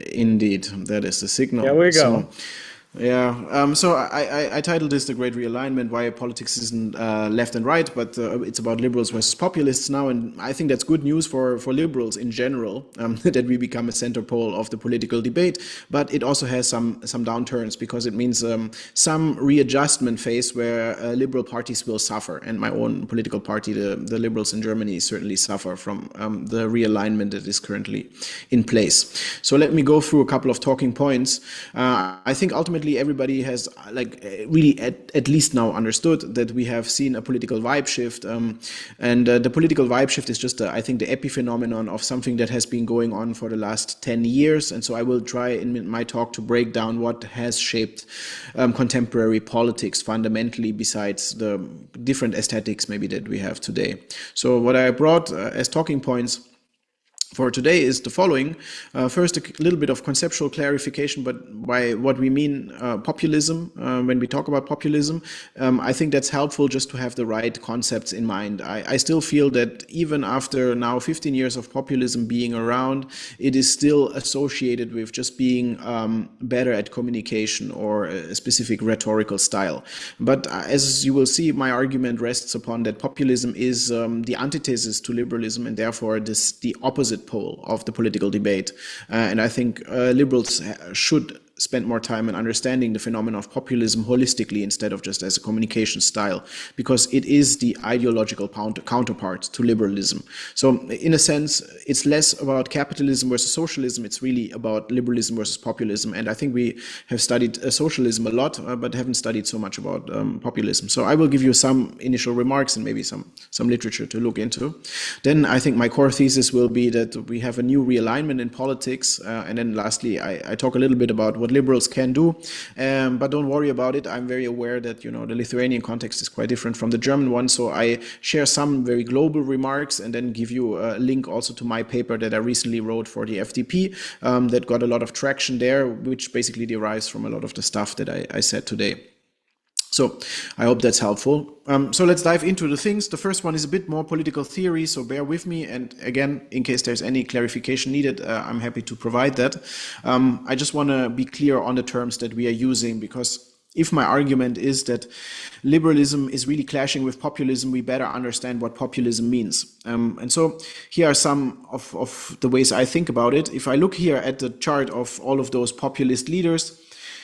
Indeed, that is the There signal. we So, go. yeah. So I titled this "The Great Realignment: Why Politics Isn't Left and Right, but it's about liberals versus populists now." And I think that's good news for liberals in general, that we become a center pole of the political debate. But it also has some downturns, because it means some readjustment phase where liberal parties will suffer. And my own political party, the Liberals in Germany, certainly suffer from the realignment that is currently in place. So let me go through a couple of talking points. I think ultimately everybody has really at least now understood that we have seen a political vibe shift, and the political vibe shift is just I think the epiphenomenon of something that has been going on for the last 10 years. And so I will try in my talk to break down what has shaped contemporary politics fundamentally, besides the different aesthetics maybe that we have today. So what I brought as talking points for today is the following. First, a little bit of conceptual clarification, but by what we mean populism, when we talk about populism. I think that's helpful just to have the right concepts in mind. I still feel that even after now 15 years of populism being around, it is still associated with just being better at communication or a specific rhetorical style. But as you will see, my argument rests upon that populism is the antithesis to liberalism, and therefore the opposite pole of the political debate. And I think liberals should spend more time in understanding the phenomenon of populism holistically instead of just as a communication style, because it is the ideological counterpart to liberalism. So in a sense, it's less about capitalism versus socialism. It's really about liberalism versus populism. And I think we have studied socialism a lot, but haven't studied so much about populism. So I will give you some initial remarks and maybe some literature to look into. Then I think my core thesis will be that we have a new realignment in politics. And then lastly, I talk a little bit about what liberals can do, but don't worry about it. I'm very aware that the Lithuanian context is quite different from the German one, so I share some very global remarks and then give you a link also to my paper that I recently wrote for the FDP that got a lot of traction there, which basically derives from a lot of the stuff that I said today. So I hope that's helpful. So let's dive into the things. The first one is a bit more political theory, so bear with me. And again, in case there's any clarification needed, I'm happy to provide that. I just want to be clear on the terms that we are using, because if my argument is that liberalism is really clashing with populism, we better understand what populism means. And so here are some of the ways I think about it. If I look here at the chart of all of those populist leaders,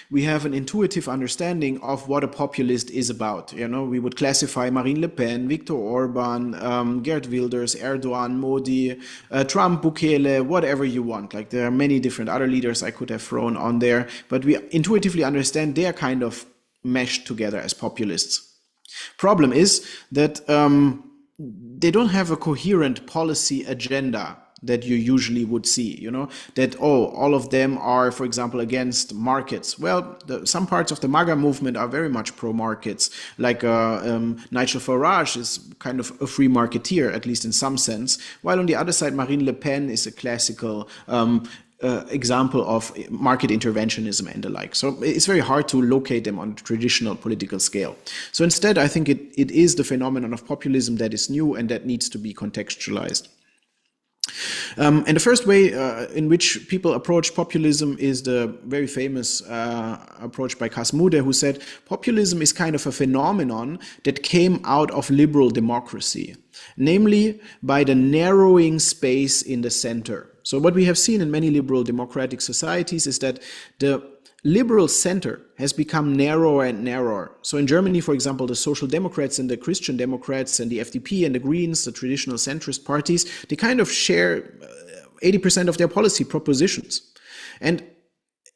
we have an intuitive understanding of what a populist is about. We would classify Marine Le Pen, Viktor Orban, Geert Wilders, Erdogan, Modi, Trump, Bukele, whatever you want. Like, there are many different other leaders I could have thrown on there, but we intuitively understand they're kind of meshed together as populists. Problem is that they don't have a coherent policy agenda that you usually would see, that, all of them are, for example, against markets. Well, some parts of the MAGA movement are very much pro-markets, like Nigel Farage is kind of a free marketeer, at least in some sense, while on the other side, Marine Le Pen is a classical example of market interventionism and the like. So it's very hard to locate them on a traditional political scale. So instead, I think it is the phenomenon of populism that is new and that needs to be contextualized. And the first way in which people approach populism is the very famous approach by Kasmude, who said populism is kind of a phenomenon that came out of liberal democracy, namely by the narrowing space in the center. So what we have seen in many liberal democratic societies is that the liberal center has become narrower and narrower. So in Germany, for example, the Social Democrats and the Christian Democrats and the FDP and the Greens, the traditional centrist parties, they kind of share 80% of their policy propositions. And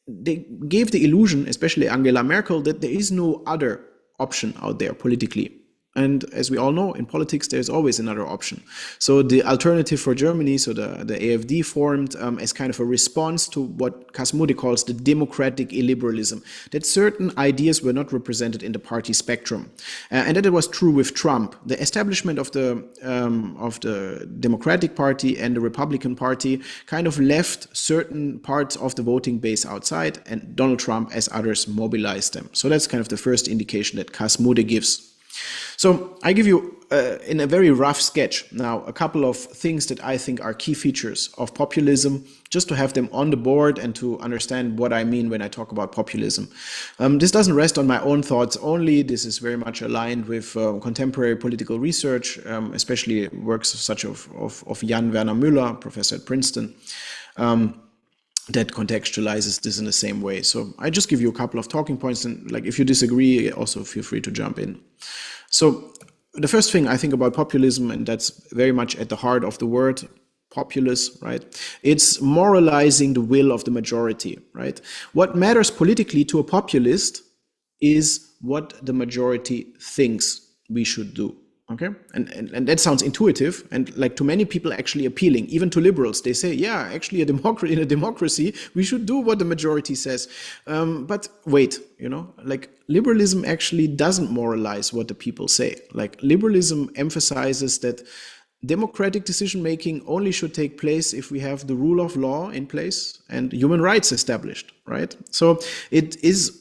they gave the illusion, especially Angela Merkel, that there is no other option out there politically. And as we all know, in politics, there's always another option. So the Alternative for Germany, so the AfD, formed as kind of a response to what Kasmude calls the democratic illiberalism, that certain ideas were not represented in the party spectrum. And that it was true with Trump. The establishment of the Democratic Party and the Republican Party kind of left certain parts of the voting base outside, and Donald Trump, as others, mobilized them. So that's kind of the first indication that Kasmude gives. So I give you, in a very rough sketch now, a couple of things that I think are key features of populism, just to have them on the board and to understand what I mean when I talk about populism. This doesn't rest on my own thoughts only. This is very much aligned with contemporary political research, especially works such of Jan Werner Müller, professor at Princeton, that contextualizes this in the same way. So I just give you a couple of talking points, and like if you disagree, also feel free to jump in. So the first thing I think about populism, and that's very much at the heart of the word populace, right? It's moralizing the will of the majority, right? What matters politically to a populist is what the majority thinks we should do. Okay, and that sounds intuitive, and like to many people actually appealing, even to liberals. They say, yeah, actually in a democracy, we should do what the majority says. But wait, like liberalism actually doesn't moralize what the people say. Like liberalism emphasizes that democratic decision-making only should take place if we have the rule of law in place and human rights established, right? So it is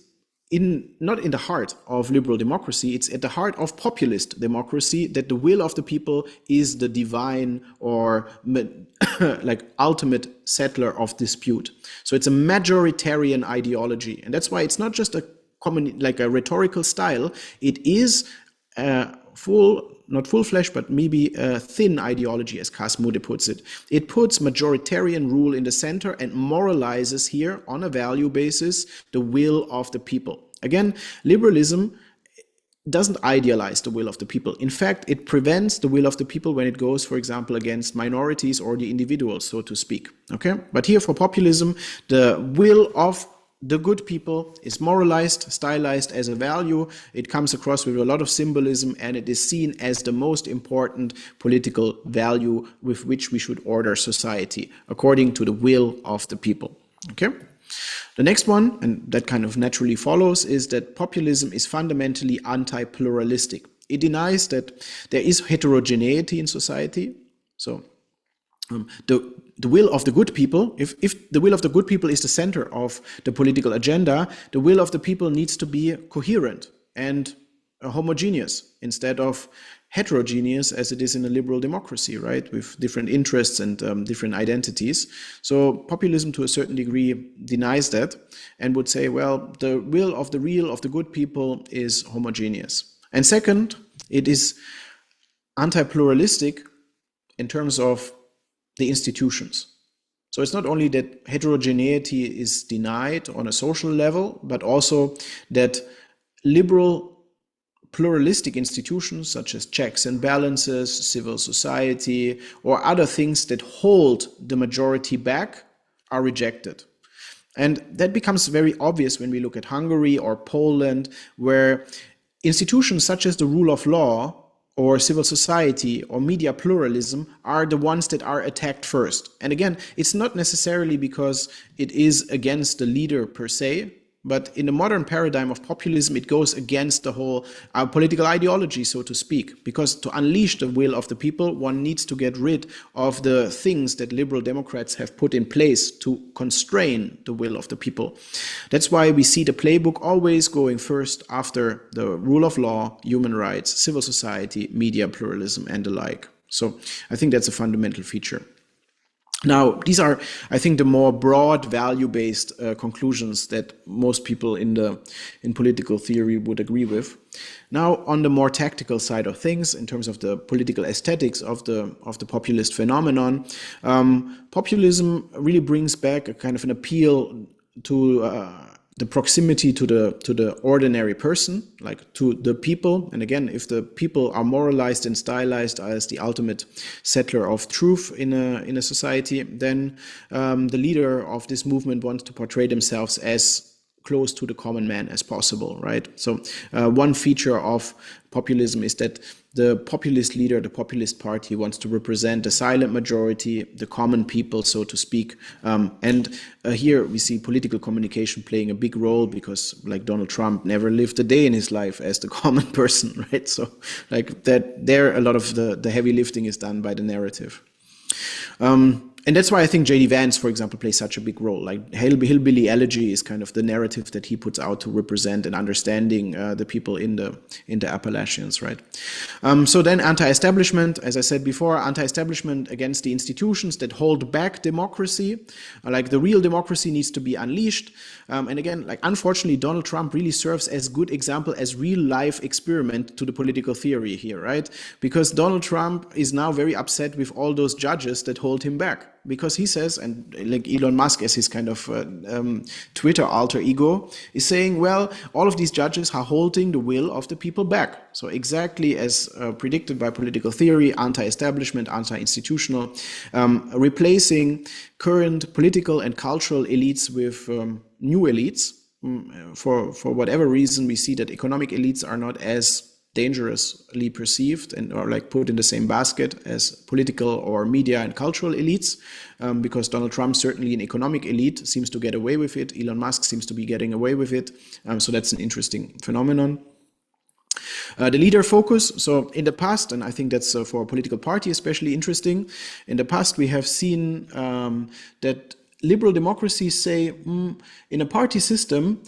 not in the heart of liberal democracy, it's at the heart of populist democracy that the will of the people is the divine or like ultimate settler of dispute. So it's a majoritarian ideology, and that's why it's not just a rhetorical style. It is not full-fledged, but maybe a thin ideology, as Kasmude puts it. It puts majoritarian rule in the center and moralizes here on a value basis the will of the people. Again, liberalism doesn't idealize the will of the people. In fact, it prevents the will of the people when it goes, for example, against minorities or the individuals, so to speak. Okay? But here for populism, the will of the good people is moralized, stylized as a value. It comes across with a lot of symbolism, and it is seen as the most important political value with which we should order society, according to the will of the people. Okay? The next one, and that kind of naturally follows, is that populism is fundamentally anti-pluralistic. It denies that there is heterogeneity in society. So the will of the good people, if the will of the good people is the center of the political agenda, the will of the people needs to be coherent and homogeneous instead of heterogeneous as it is in a liberal democracy, right, with different interests and different identities. So populism to a certain degree denies that and would say, well, the will of the real, of the good people is homogeneous. And second, it is anti-pluralistic in terms of the institutions. So it's not only that heterogeneity is denied on a social level, but also that liberal pluralistic institutions such as checks and balances, civil society, or other things that hold the majority back are rejected. And that becomes very obvious when we look at Hungary or Poland, where institutions such as the rule of law or civil society or media pluralism are the ones that are attacked first. And again, it's not necessarily because it is against the leader per se, but in the modern paradigm of populism, it goes against the whole political ideology, so to speak, because to unleash the will of the people, one needs to get rid of the things that liberal Democrats have put in place to constrain the will of the people. That's why we see the playbook always going first after the rule of law, human rights, civil society, media pluralism, and the like. So I think that's a fundamental feature. Now, these are, I think, the more broad value-based conclusions that most people in political theory would agree with. Now, on the more tactical side of things, in terms of the political aesthetics of the populist phenomenon, populism really brings back a kind of an appeal to the proximity to the ordinary person, like to the people. And again, if the people are moralized and stylized as the ultimate settler of truth in a society, then the leader of this movement wants to portray themselves as close to the common man as possible, right? So one feature of populism is that the populist leader, the populist party, wants to represent the silent majority, the common people, so to speak. And here we see political communication playing a big role because, like, Donald Trump never lived a day in his life as the common person, right? So, like, that there, a lot of the heavy lifting is done by the narrative. And that's why I think J.D. Vance, for example, plays such a big role. Like Hillbilly Elegy is kind of the narrative that he puts out to represent and understanding the people in the Appalachians, right? So then anti-establishment, as I said before, anti-establishment against the institutions that hold back democracy. Like the real democracy needs to be unleashed. And again, like unfortunately, Donald Trump really serves as good example, as real life experiment to the political theory here, right? Because Donald Trump is now very upset with all those judges that hold him back. Because he says, and like Elon Musk as his kind of Twitter alter ego, is saying, well, all of these judges are holding the will of the people back. So exactly as predicted by political theory, anti-establishment, anti-institutional, replacing current political and cultural elites with new elites. For whatever reason, we see that economic elites are not as dangerously perceived and or like put in the same basket as political or media and cultural elites, because Donald Trump, certainly an economic elite, seems to get away with it. Elon Musk seems to be getting away with it. So that's an interesting phenomenon. The leader focus. So in the past, and I think that's for a political party especially interesting, in the past we have seen that liberal democracies say in a party system,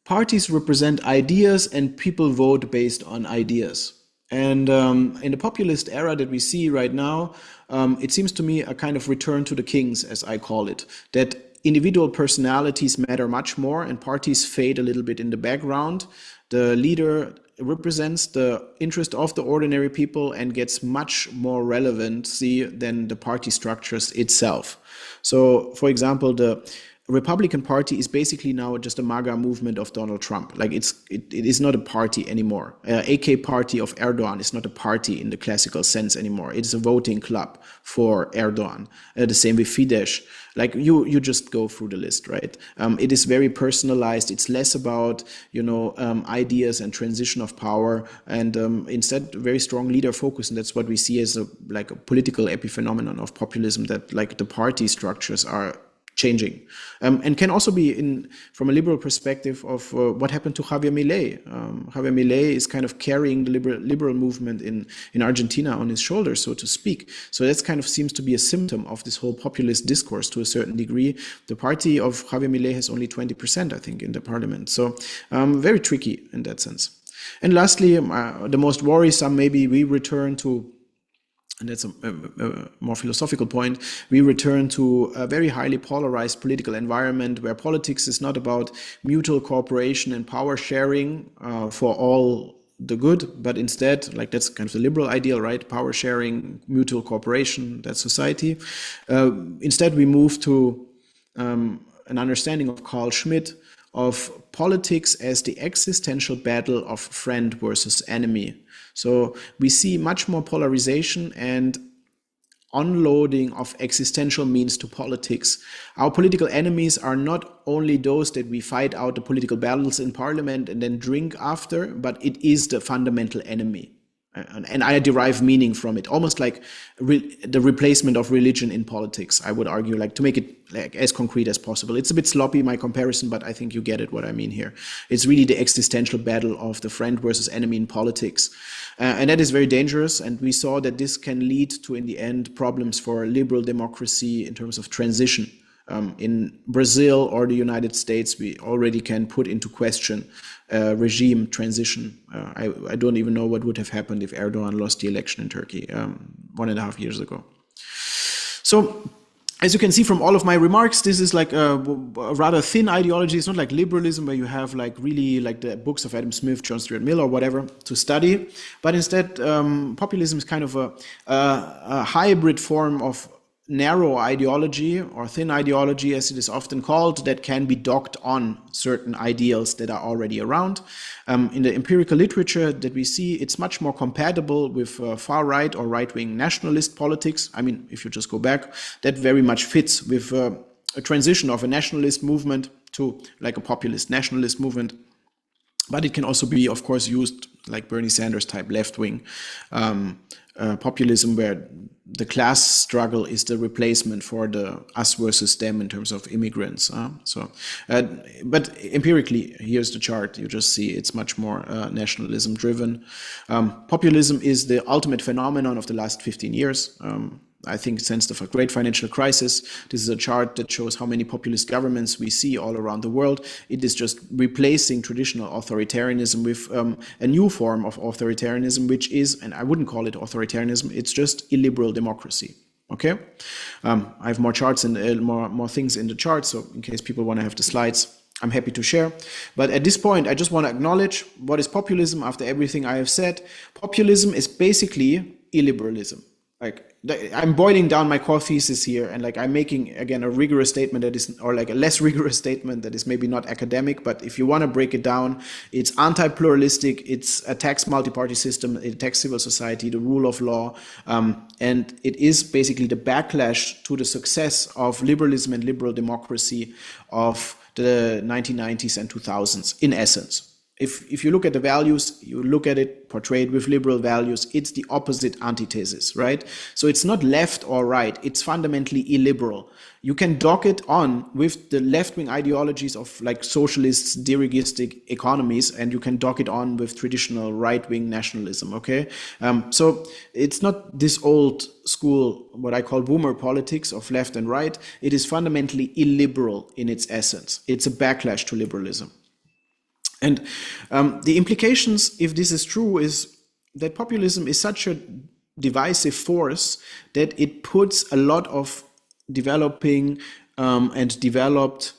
parties represent ideas and people vote based on ideas. And in the populist era that we see right now, it seems to me a kind of return to the kings, as I call it, that individual personalities matter much more and parties fade a little bit in the background. The leader represents the interest of the ordinary people and gets much more relevancy than the party structures itself. So, for example, the Republican Party is basically now just a MAGA movement of Donald Trump. Like it is not a party anymore. AK party of Erdogan is not a party in the classical sense anymore. It's a voting club for Erdogan. The same with Fidesz. Like you just go through the list, right? It is very personalized. It's less about ideas and transition of power, and instead very strong leader focus. And that's what we see as a political epiphenomenon of populism. That like the party structures are changing, and can also be from a liberal perspective of what happened to Javier Milei. Javier Milei is kind of carrying the liberal movement in Argentina on his shoulders, so to speak. So that kind of seems to be a symptom of this whole populist discourse to a certain degree. The party of Javier Milei has only 20%, I think, in the parliament. So very tricky in that sense. And lastly, the most worrisome, maybe we return to, and that's a more philosophical point, we return to a very highly polarized political environment where politics is not about mutual cooperation and power sharing for all the good, but instead, like that's kind of the liberal ideal, right? Power sharing, mutual cooperation, that's society. Instead, we move to an understanding of Carl Schmitt of politics as the existential battle of friend versus enemy. So we see much more polarization and unloading of existential means to politics. Our political enemies are not only those that we fight out the political battles in parliament and then drink after, but it is the fundamental enemy. And I derive meaning from it, almost like the replacement of religion in politics, I would argue, like to make it like as concrete as possible. It's a bit sloppy, my comparison, but I think you get it, what I mean here. It's really the existential battle of the friend versus enemy in politics. And that is very dangerous. And we saw that this can lead to, in the end, problems for liberal democracy in terms of transition. In Brazil or the United States, we already can put into question regime transition. I don't even know what would have happened if Erdogan lost the election in Turkey 1.5 years ago. So, as you can see from all of my remarks, this is like a rather thin ideology. It's not like liberalism where you have like really like the books of Adam Smith, John Stuart Mill or whatever to study. But instead, populism is kind of a hybrid form of narrow ideology or thin ideology, as it is often called, that can be docked on certain ideals that are already around. In the empirical literature that we see, it's much more compatible with far-right or right-wing nationalist politics. I mean, if you just go back, that very much fits with a transition of a nationalist movement to like a populist nationalist movement. But it can also be, of course, used like Bernie Sanders type left-wing populism, where the class struggle is the replacement for the us versus them in terms of immigrants. But empirically, here's the chart. You just see it's much more nationalism driven. Populism is the ultimate phenomenon of the last 15 years. I think since the great financial crisis. This is a chart that shows how many populist governments we see all around the world. It is just replacing traditional authoritarianism with a new form of authoritarianism, which is, and I wouldn't call it authoritarianism, it's just illiberal democracy. Okay, I have more charts and more things in the chart, so in case people want to have the slides, I'm happy to share. But at this point, I just want to acknowledge what is populism after everything I have said. Populism is basically illiberalism. Like, I'm boiling down my core thesis here, and like I'm making again a rigorous statement that is, or like a less rigorous statement that is maybe not academic, but if you want to break it down, it's anti-pluralistic, it's attacks multi-party system, it attacks civil society, the rule of law, and it is basically the backlash to the success of liberalism and liberal democracy of the 1990s and 2000s, in essence. If you look at the values, you look at it portrayed with liberal values, it's the opposite antithesis, right? So it's not left or right, it's fundamentally illiberal. You can dock it on with the left-wing ideologies of like socialists, dirigistic economies, and you can dock it on with traditional right-wing nationalism, okay? So it's not this old school, what I call boomer politics of left and right. It is fundamentally illiberal in its essence. It's a backlash to liberalism. And the implications, if this is true, is that populism is such a divisive force that it puts a lot of developing and developed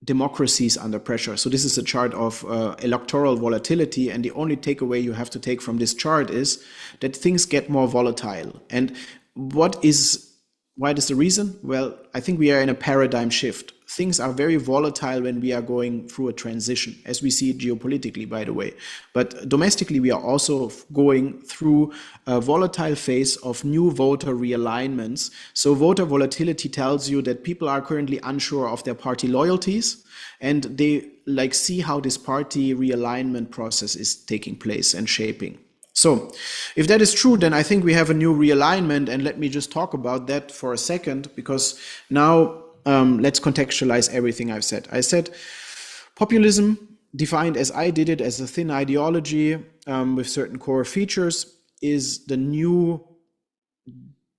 democracies under pressure. So this is a chart of electoral volatility, and the only takeaway you have to take from this chart is that things get more volatile. And why is the reason? Well, I think we are in a paradigm shift. Things are very volatile when we are going through a transition, as we see it geopolitically, by the way. But domestically, we are also going through a volatile phase of new voter realignments. So voter volatility tells you that people are currently unsure of their party loyalties, and they like see how this party realignment process is taking place and shaping. So if that is true, then I think we have a new realignment, and let me just talk about that for a second, because now let's contextualize everything I've said. I said populism, defined as I did it, as a thin ideology with certain core features, is the new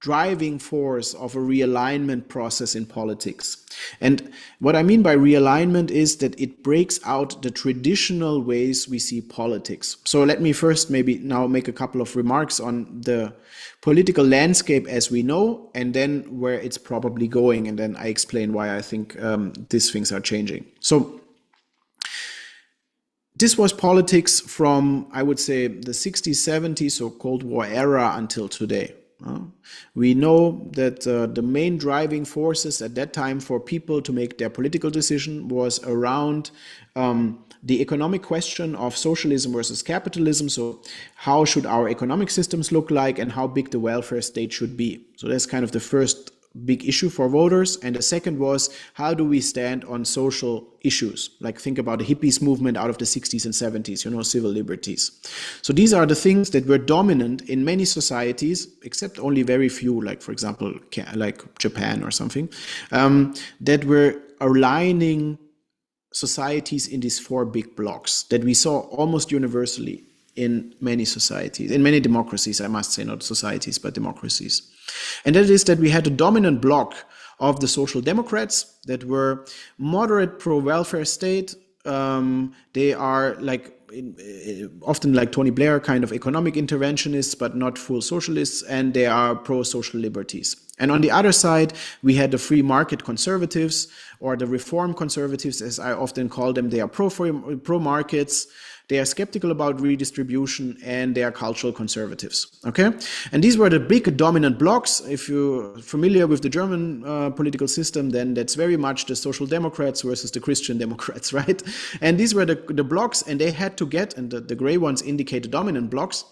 driving force of a realignment process in politics. And what I mean by realignment is that it breaks out the traditional ways we see politics. So let me first maybe now make a couple of remarks on the political landscape as we know, and then where it's probably going, and then I explain why I think these things are changing. So this was politics from, I would say, the 60s, 70s, so Cold War era until today. We know that the main driving forces at that time for people to make their political decision was around the economic question of socialism versus capitalism. So how should our economic systems look like, and how big the welfare state should be? So that's kind of the first big issue for voters. And the second was, how do we stand on social issues? Like think about the hippies movement out of the 60s and 70s, civil liberties. So these are the things that were dominant in many societies, except only very few, like for example, like Japan or something, that were aligning societies in these four big blocks that we saw almost universally in many societies, in many democracies, I must say, not societies, but democracies. And that is that we had a dominant bloc of the social democrats that were moderate pro-welfare state. They are like often like Tony Blair kind of economic interventionists, but not full socialists, and they are pro-social liberties. And on the other side, we had the free market conservatives, or the reform conservatives, as I often call them. They are pro-markets. They are skeptical about redistribution, and they are cultural conservatives, okay? And these were the big dominant blocks. If you're familiar with the German political system, then that's very much the social democrats versus the Christian democrats, right? And these were the blocks, and they had to get, and the gray ones indicate the dominant blocks,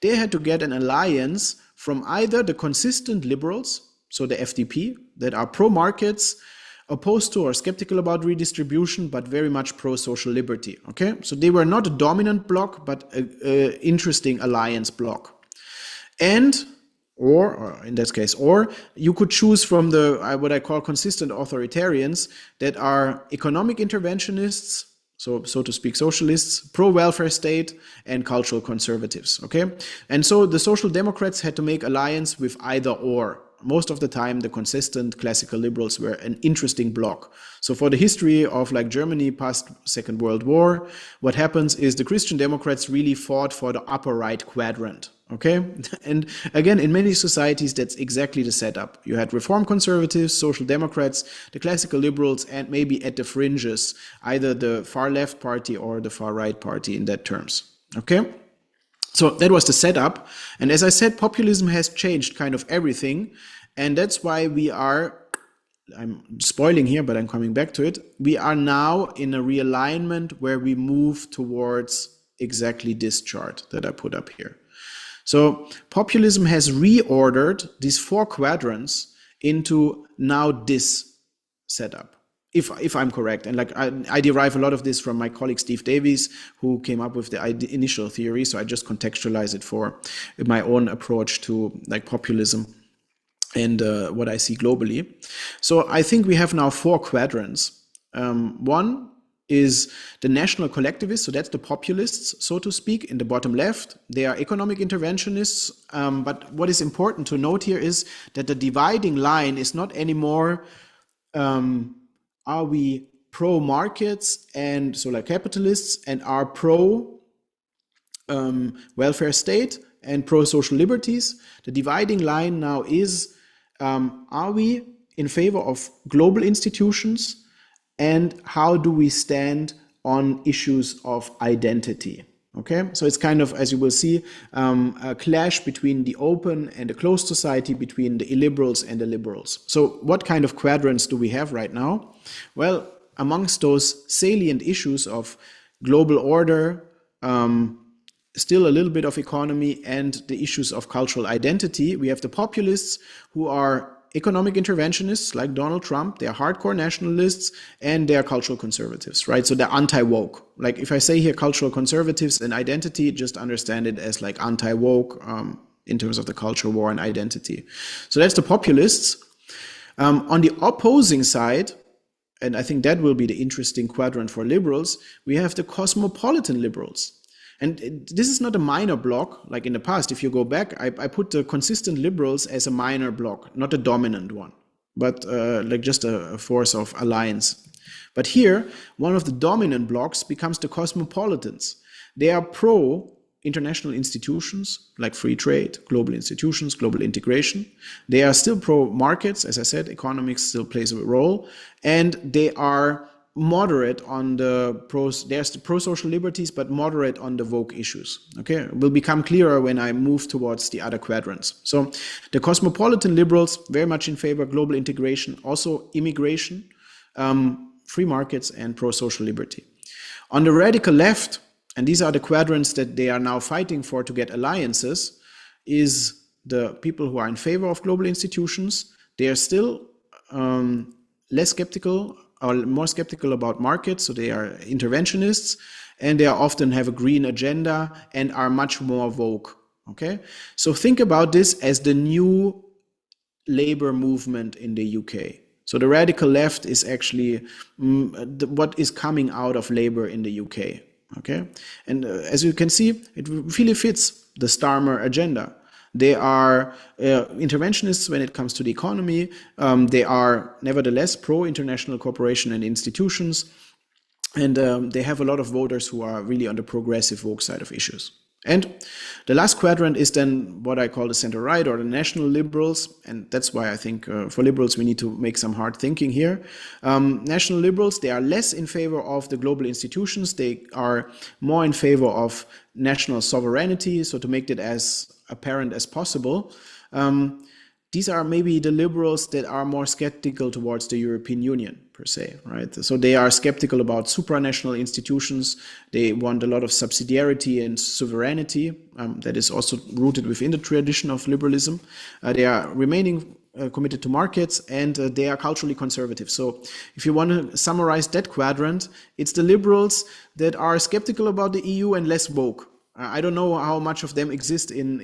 they had to get an alliance from either the consistent liberals, so the FDP, that are pro-markets, opposed to or skeptical about redistribution, but very much pro-social liberty, okay? So they were not a dominant bloc, but an interesting alliance bloc. And, or in this case, or you could choose from the, what I call consistent authoritarians that are economic interventionists, so to speak, socialists, pro-welfare state, and cultural conservatives, okay? And so the social democrats had to make alliance with either or. Most of the time, the consistent classical liberals were an interesting bloc. So for the history of like Germany past Second World War, what happens is the Christian Democrats really fought for the upper right quadrant. Okay, and again, in many societies, that's exactly the setup. You had reform conservatives, social democrats, the classical liberals, and maybe at the fringes, either the far left party or the far right party in that terms. Okay, so that was the setup. And as I said, populism has changed kind of everything. And that's why I'm spoiling here, but I'm coming back to it. We are now in a realignment where we move towards exactly this chart that I put up here. So populism has reordered these four quadrants into now this setup, if I'm correct. And like I derive a lot of this from my colleague Steve Davies, who came up with the initial theory. So I just contextualize it for my own approach to like populism and what I see globally. So I think we have now four quadrants. One is the national collectivists, so that's the populists, so to speak, in the bottom left. They are economic interventionists, but what is important to note here is that the dividing line is not anymore, are we pro-markets and so like capitalists and are pro-welfare state and pro-social liberties. The dividing line now is, are we in favor of global institutions, and how do we stand on issues of identity? Okay, so it's kind of, as you will see, a clash between the open and the closed society, between the illiberals and the liberals. So what kind of quadrants do we have right now? Well, amongst those salient issues of global order, still a little bit of economy, and the issues of cultural identity, we have the populists who are economic interventionists like Donald Trump. They are hardcore nationalists, and they are cultural conservatives, right? So they're anti-woke. Like if I say here cultural conservatives and identity, just understand it as like anti-woke in terms of the culture war and identity. So that's the populists. On the opposing side, and I think that will be the interesting quadrant for liberals, we have the cosmopolitan liberals. And this is not a minor block, like in the past. If you go back, I put the consistent liberals as a minor block, not a dominant one, but like just a force of alliance. But here, one of the dominant blocks becomes the cosmopolitans. They are pro-international institutions, like free trade, global institutions, global integration. They are still pro-markets, as I said, economics still plays a role, and they are moderate on the there's the pro-social liberties, but moderate on the woke issues. Okay, it will become clearer when I move towards the other quadrants. So the cosmopolitan liberals very much in favor of global integration, also immigration, free markets, and pro-social liberty. On the radical left, and these are the quadrants that they are now fighting for to get alliances, is the people who are in favor of global institutions. They are still less skeptical or more skeptical about markets, so they are interventionists, and they often have a green agenda and are much more woke. Okay, so think about this as the new labor movement in the UK. So the radical left is actually what is coming out of labor in the UK. Okay, and as you can see, it really fits the Starmer agenda. They are interventionists when it comes to the economy. They are nevertheless pro-international cooperation and institutions. And they have a lot of voters who are really on the progressive woke side of issues. And the last quadrant is then what I call the center-right or the national liberals. And that's why I think for liberals, we need to make some hard thinking here. National liberals, they are less in favor of the global institutions. They are more in favor of national sovereignty. So to make it as apparent as possible, these are maybe the liberals that are more skeptical towards the European Union per se, right? So they are skeptical about supranational institutions. They want a lot of subsidiarity and sovereignty that is also rooted within the tradition of liberalism. They are remaining committed to markets, and they are culturally conservative. So if you want to summarize that quadrant, it's the liberals that are skeptical about the EU and less woke. I don't know how much of them exist in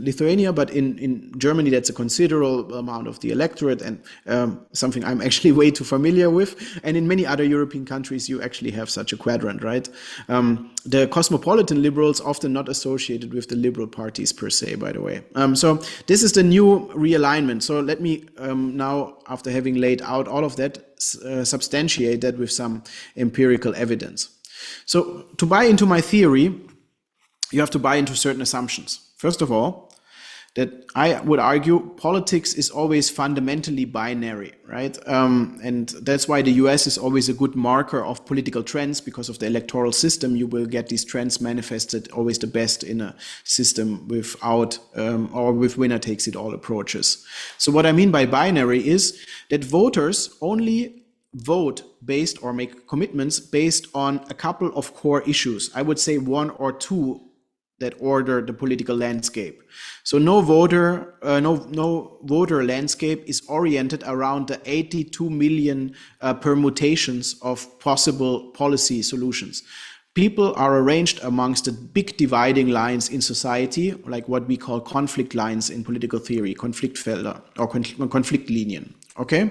Lithuania, but in Germany that's a considerable amount of the electorate, and something I'm actually way too familiar with. And in many other European countries, you actually have such a quadrant, right? The cosmopolitan liberals often not associated with the liberal parties per se, by the way. So this is the new realignment. So let me now, after having laid out all of that, substantiate that with some empirical evidence. So to buy into my theory, you have to buy into certain assumptions. First of all, that I would argue politics is always fundamentally binary, right? And that's why the US is always a good marker of political trends, because of the electoral system. You will get these trends manifested always the best in a system without or with winner-takes-it-all approaches. So what I mean by binary is that voters only vote based or make commitments based on a couple of core issues. I would say one or two that order the political landscape. So no voter landscape is oriented around the 82 million permutations of possible policy solutions. People are arranged amongst the big dividing lines in society, like what we call conflict lines in political theory, Konfliktfelder or Konfliktlinien. Okay,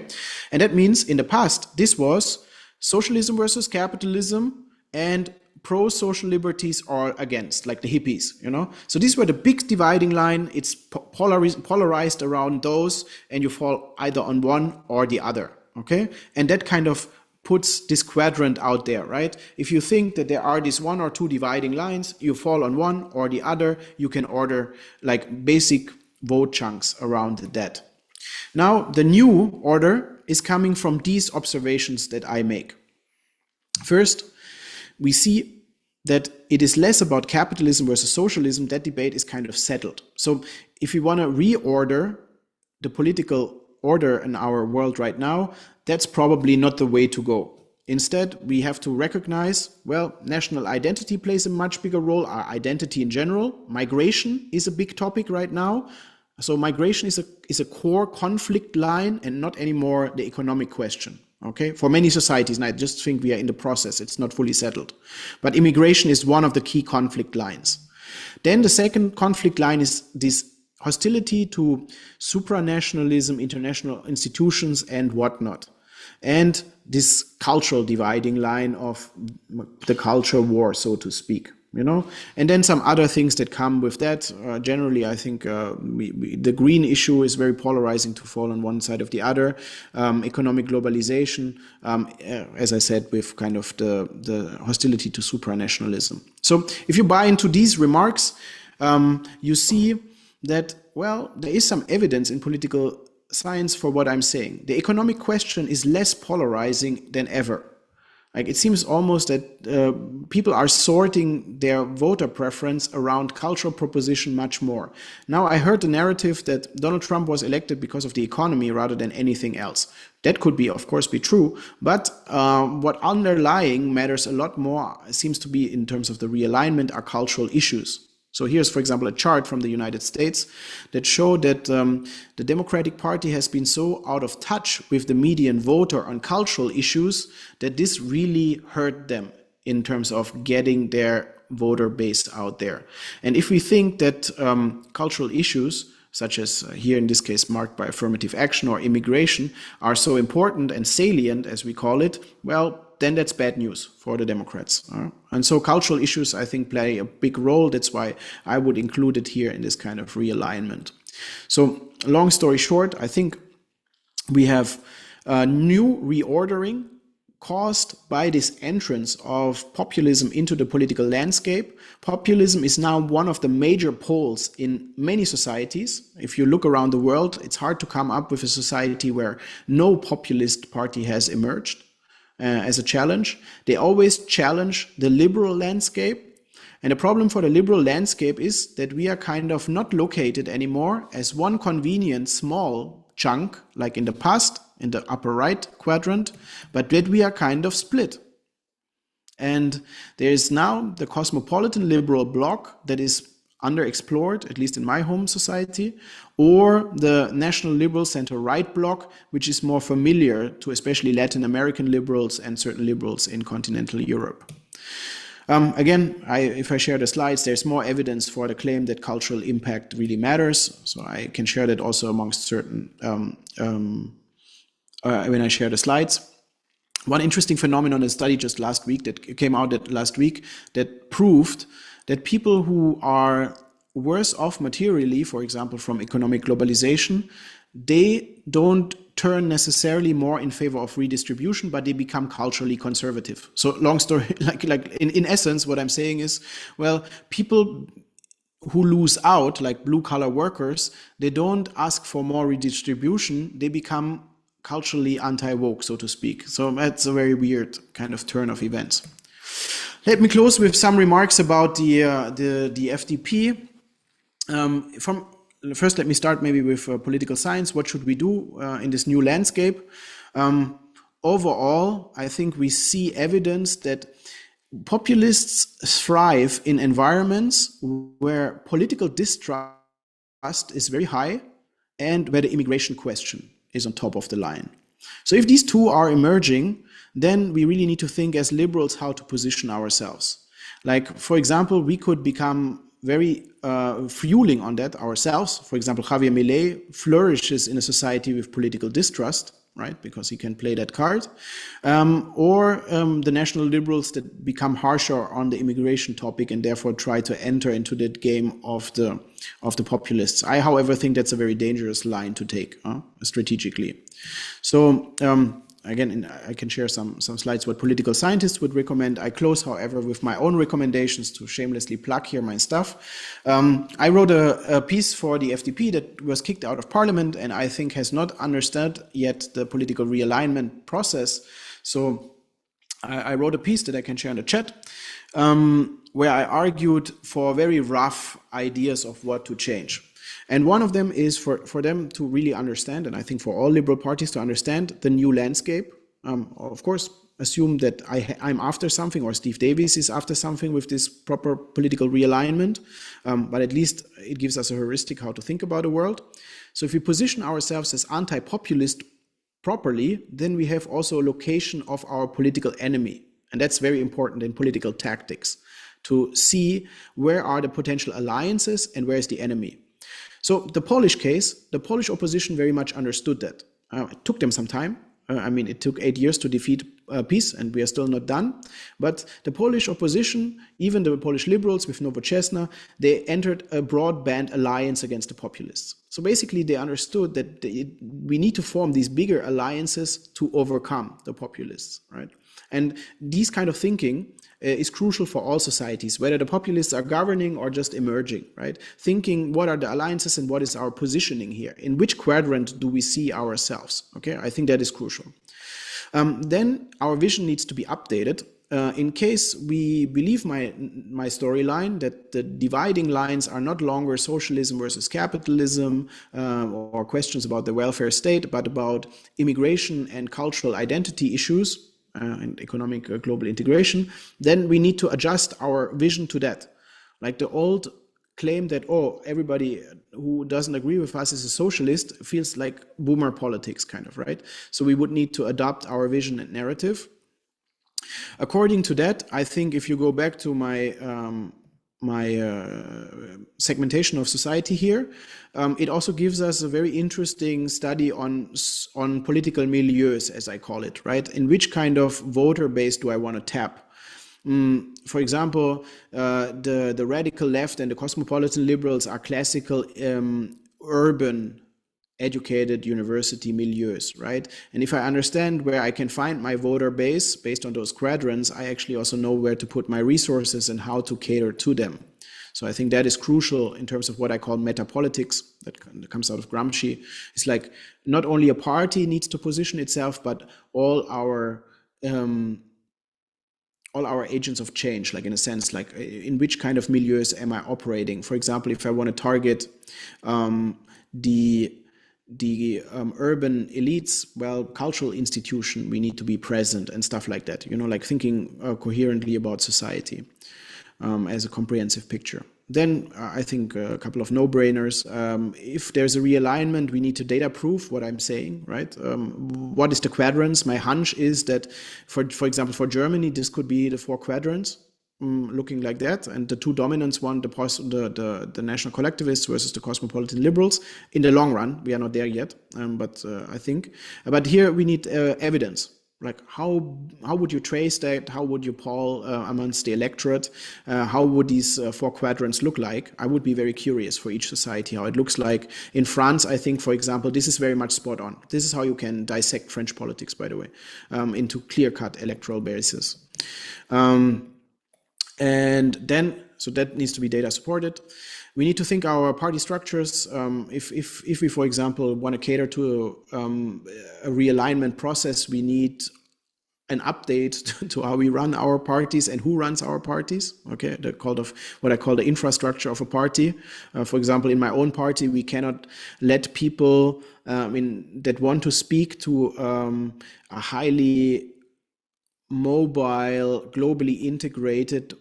and that means in the past this was socialism versus capitalism and pro-social liberties or against, like the hippies, you know. So these were the big dividing line. It's polarized around those, and you fall either on one or the other. Okay, and that kind of puts this quadrant out there, right? If you think that there are these one or two dividing lines, you fall on one or the other. You can order like basic vote chunks around that. Now, the new order is coming from these observations that I make. First, we see that it is less about capitalism versus socialism. That debate is kind of settled. So if we want to reorder the political order in our world right now, that's probably not the way to go. Instead, we have to recognize, well, national identity plays a much bigger role, our identity in general. Migration is a big topic right now. So migration is a core conflict line and not anymore the economic question. Okay, for many societies, and I just think we are in the process, it's not fully settled. But immigration is one of the key conflict lines. Then the second conflict line is this hostility to supranationalism, international institutions and whatnot. And this cultural dividing line of the culture war, so to speak. You know, and then some other things that come with that. Generally, I think the green issue is very polarizing to fall on one side of the other. Economic globalization, as I said, with kind of the hostility to supranationalism. So if you buy into these remarks, you see that, well, there is some evidence in political science for what I'm saying. The economic question is less polarizing than ever. Like it seems almost that people are sorting their voter preference around cultural proposition much more. Now I heard the narrative that Donald Trump was elected because of the economy rather than anything else. That could be, of course, be true, but what underlying matters a lot more seems to be in terms of the realignment are cultural issues. So here's, for example, a chart from the United States that showed that the Democratic Party has been so out of touch with the median voter on cultural issues that this really hurt them in terms of getting their voter base out there. And if we think that cultural issues, such as here in this case marked by affirmative action or immigration, are so important and salient, as we call it, well, then that's bad news for the Democrats. And so cultural issues, I think, play a big role. That's why I would include it here in this kind of realignment. So long story short, I think we have a new reordering caused by this entrance of populism into the political landscape. Populism is now one of the major poles in many societies. If you look around the world, it's hard to come up with a society where no populist party has emerged. As a challenge. They always challenge the liberal landscape. And the problem for the liberal landscape is that we are kind of not located anymore as one convenient small chunk, like in the past, in the upper right quadrant, but that we are kind of split. And there is now the cosmopolitan liberal bloc that is underexplored, at least in my home society, or the national liberal center-right bloc, which is more familiar to especially Latin American liberals and certain liberals in continental Europe. Again, if I share the slides, there's more evidence for the claim that cultural impact really matters. So I can share that also amongst certain, when I share the slides. One interesting phenomenon, a study just last week that came out last week that proved that people who are worse off materially, for example, from economic globalization, they don't turn necessarily more in favor of redistribution, but they become culturally conservative. So long story, like in essence, what I'm saying is, well, people who lose out, like blue collar workers, they don't ask for more redistribution, they become culturally anti-woke, so to speak. So that's a very weird kind of turn of events. Let me close with some remarks about the FDP. First, let me start maybe with political science. What should we do in this new landscape? Overall, I think we see evidence that populists thrive in environments where political distrust is very high and where the immigration question is on top of the line. So if these two are emerging, then we really need to think as liberals how to position ourselves. Like, for example, we could become very fueling on that ourselves. For example, Javier Milei flourishes in a society with political distrust, right? Because he can play that card. Or the national liberals that become harsher on the immigration topic and therefore try to enter into that game of the populists. I, however, think that's a very dangerous line to take strategically. So again, I can share some slides what political scientists would recommend. I close, however, with my own recommendations to shamelessly plug here my stuff. I wrote a piece for the FDP that was kicked out of parliament and I think has not understood yet the political realignment process. So I wrote a piece that I can share in the chat where I argued for very rough ideas of what to change. And one of them is for them to really understand, and I think for all liberal parties to understand the new landscape. Of course, assume that I'm after something, or Steve Davies is after something with this proper political realignment, but at least it gives us a heuristic how to think about the world. So if we position ourselves as anti-populist properly, then we have also a location of our political enemy. And that's very important in political tactics, to see where are the potential alliances and where is the enemy. So the Polish case, the Polish opposition very much understood that. It took them some time. I mean, it took 8 years to defeat PiS, and we are still not done. But the Polish opposition, even the Polish liberals with Nowoczesna, they entered a broadband alliance against the populists. So basically, they understood that we need to form these bigger alliances to overcome the populists, right? And these kind of thinking is crucial for all societies, whether the populists are governing or just emerging, right? Thinking what are the alliances and what is our positioning here? In which quadrant do we see ourselves? Okay, I think that is crucial. Then our vision needs to be updated. In case we believe my storyline that the dividing lines are not longer socialism versus capitalism or questions about the welfare state, but about immigration and cultural identity issues, and economic global integration, then we need to adjust our vision to that. Like the old claim that, oh, everybody who doesn't agree with us is a socialist feels like boomer politics kind of, right? So we would need to adopt our vision and narrative. According to that, I think if you go back to my segmentation of society here, it also gives us a very interesting study on political milieus, as I call it, right? In which kind of voter base do I want to tap? For example, the radical left and the cosmopolitan liberals are classical urban educated university milieus, right? And if I understand where I can find my voter base based on those quadrants, I actually also know where to put my resources and how to cater to them. So I think that is crucial in terms of what I call metapolitics that comes out of Gramsci. It's like not only a party needs to position itself, but all our agents of change, like in a sense, like in which kind of milieus am I operating? For example, if I want to target the urban elites, well, cultural institution, we need to be present and stuff like that, you know, like thinking coherently about society as a comprehensive picture. Then I think a couple of no-brainers. If there's a realignment, we need to data proof what I'm saying, right? What is the quadrants? My hunch is that, for example, for Germany, this could be the 4 quadrants. looking like that, and the two dominants one, the national collectivists versus the cosmopolitan liberals. In the long run, we are not there yet, but I think. But here we need evidence. Like how would you trace that? How would you poll amongst the electorate? How would these four quadrants look like? I would be very curious for each society how it looks like. In France, I think, for example, this is very much spot on. This is how you can dissect French politics, by the way, into clear-cut electoral basis. And then, so that needs to be data supported. We need to think our party structures. If we, for example, want to cater to a realignment process, we need an update to how we run our parties and who runs our parties. Okay, what I call the infrastructure of a party. For example, in my own party, we cannot let people that want to speak to a highly mobile, globally integrated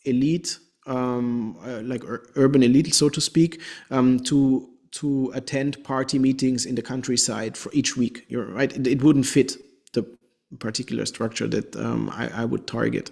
elite, like urban elite, so to speak, to attend party meetings in the countryside for each week. You're right; it wouldn't fit the particular structure that I would target.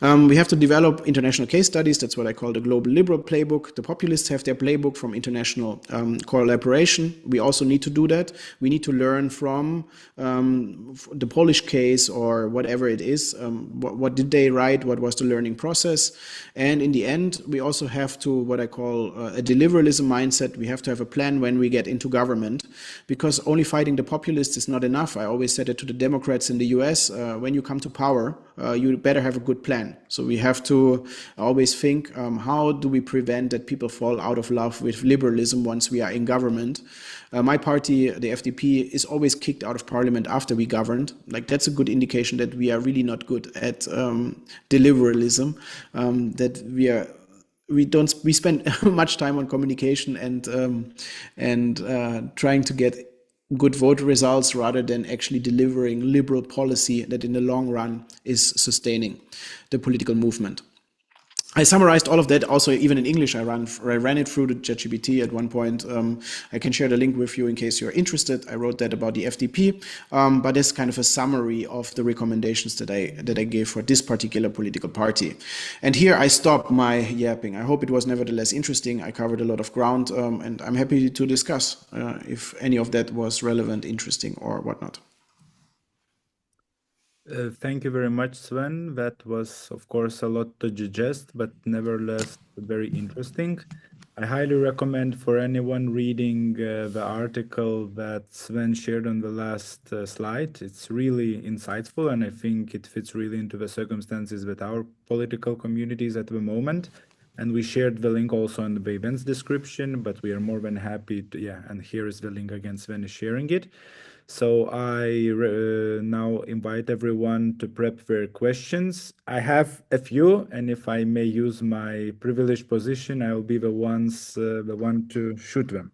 We have to develop international case studies. That's what I call the global liberal playbook. The populists have their playbook from international collaboration. We also need to do that. We need to learn from the Polish case or whatever it is. What did they write? What was the learning process? And in the end, we also have to, what I call a deliberalism mindset. We have to have a plan when we get into government, because only fighting the populists is not enough. I always said it to the Democrats in the US, when you come to power, you better have a good plan. So we have to always think, how do we prevent that people fall out of love with liberalism once we are in government? My party, the FDP, is always kicked out of parliament after we governed. Like, that's a good indication that we are really not good at deliberalism, that we spend much time on communication and trying to get good vote results rather than actually delivering liberal policy that in the long run is sustaining the political movement. I summarized all of that also even in English. I ran it through the ChatGPT at one point. I can share the link with you in case you're interested. I wrote that about the FDP, but it's kind of a summary of the recommendations that I gave for this particular political party. And here I stop my yapping. I hope it was nevertheless interesting. I covered a lot of ground, and I'm happy to discuss if any of that was relevant, interesting, or whatnot. Thank you very much, Sven. That was, of course, a lot to digest, but nevertheless very interesting. I highly recommend for anyone reading the article that Sven shared on the last slide. It's really insightful, and I think it fits really into the circumstances with our political communities at the moment. And we shared the link also in the events description, but we are more than happy to, and here is the link again, Sven is sharing it. So I now invite everyone to prep their questions. I have a few, and if I may use my privileged position, I will be the one to shoot them.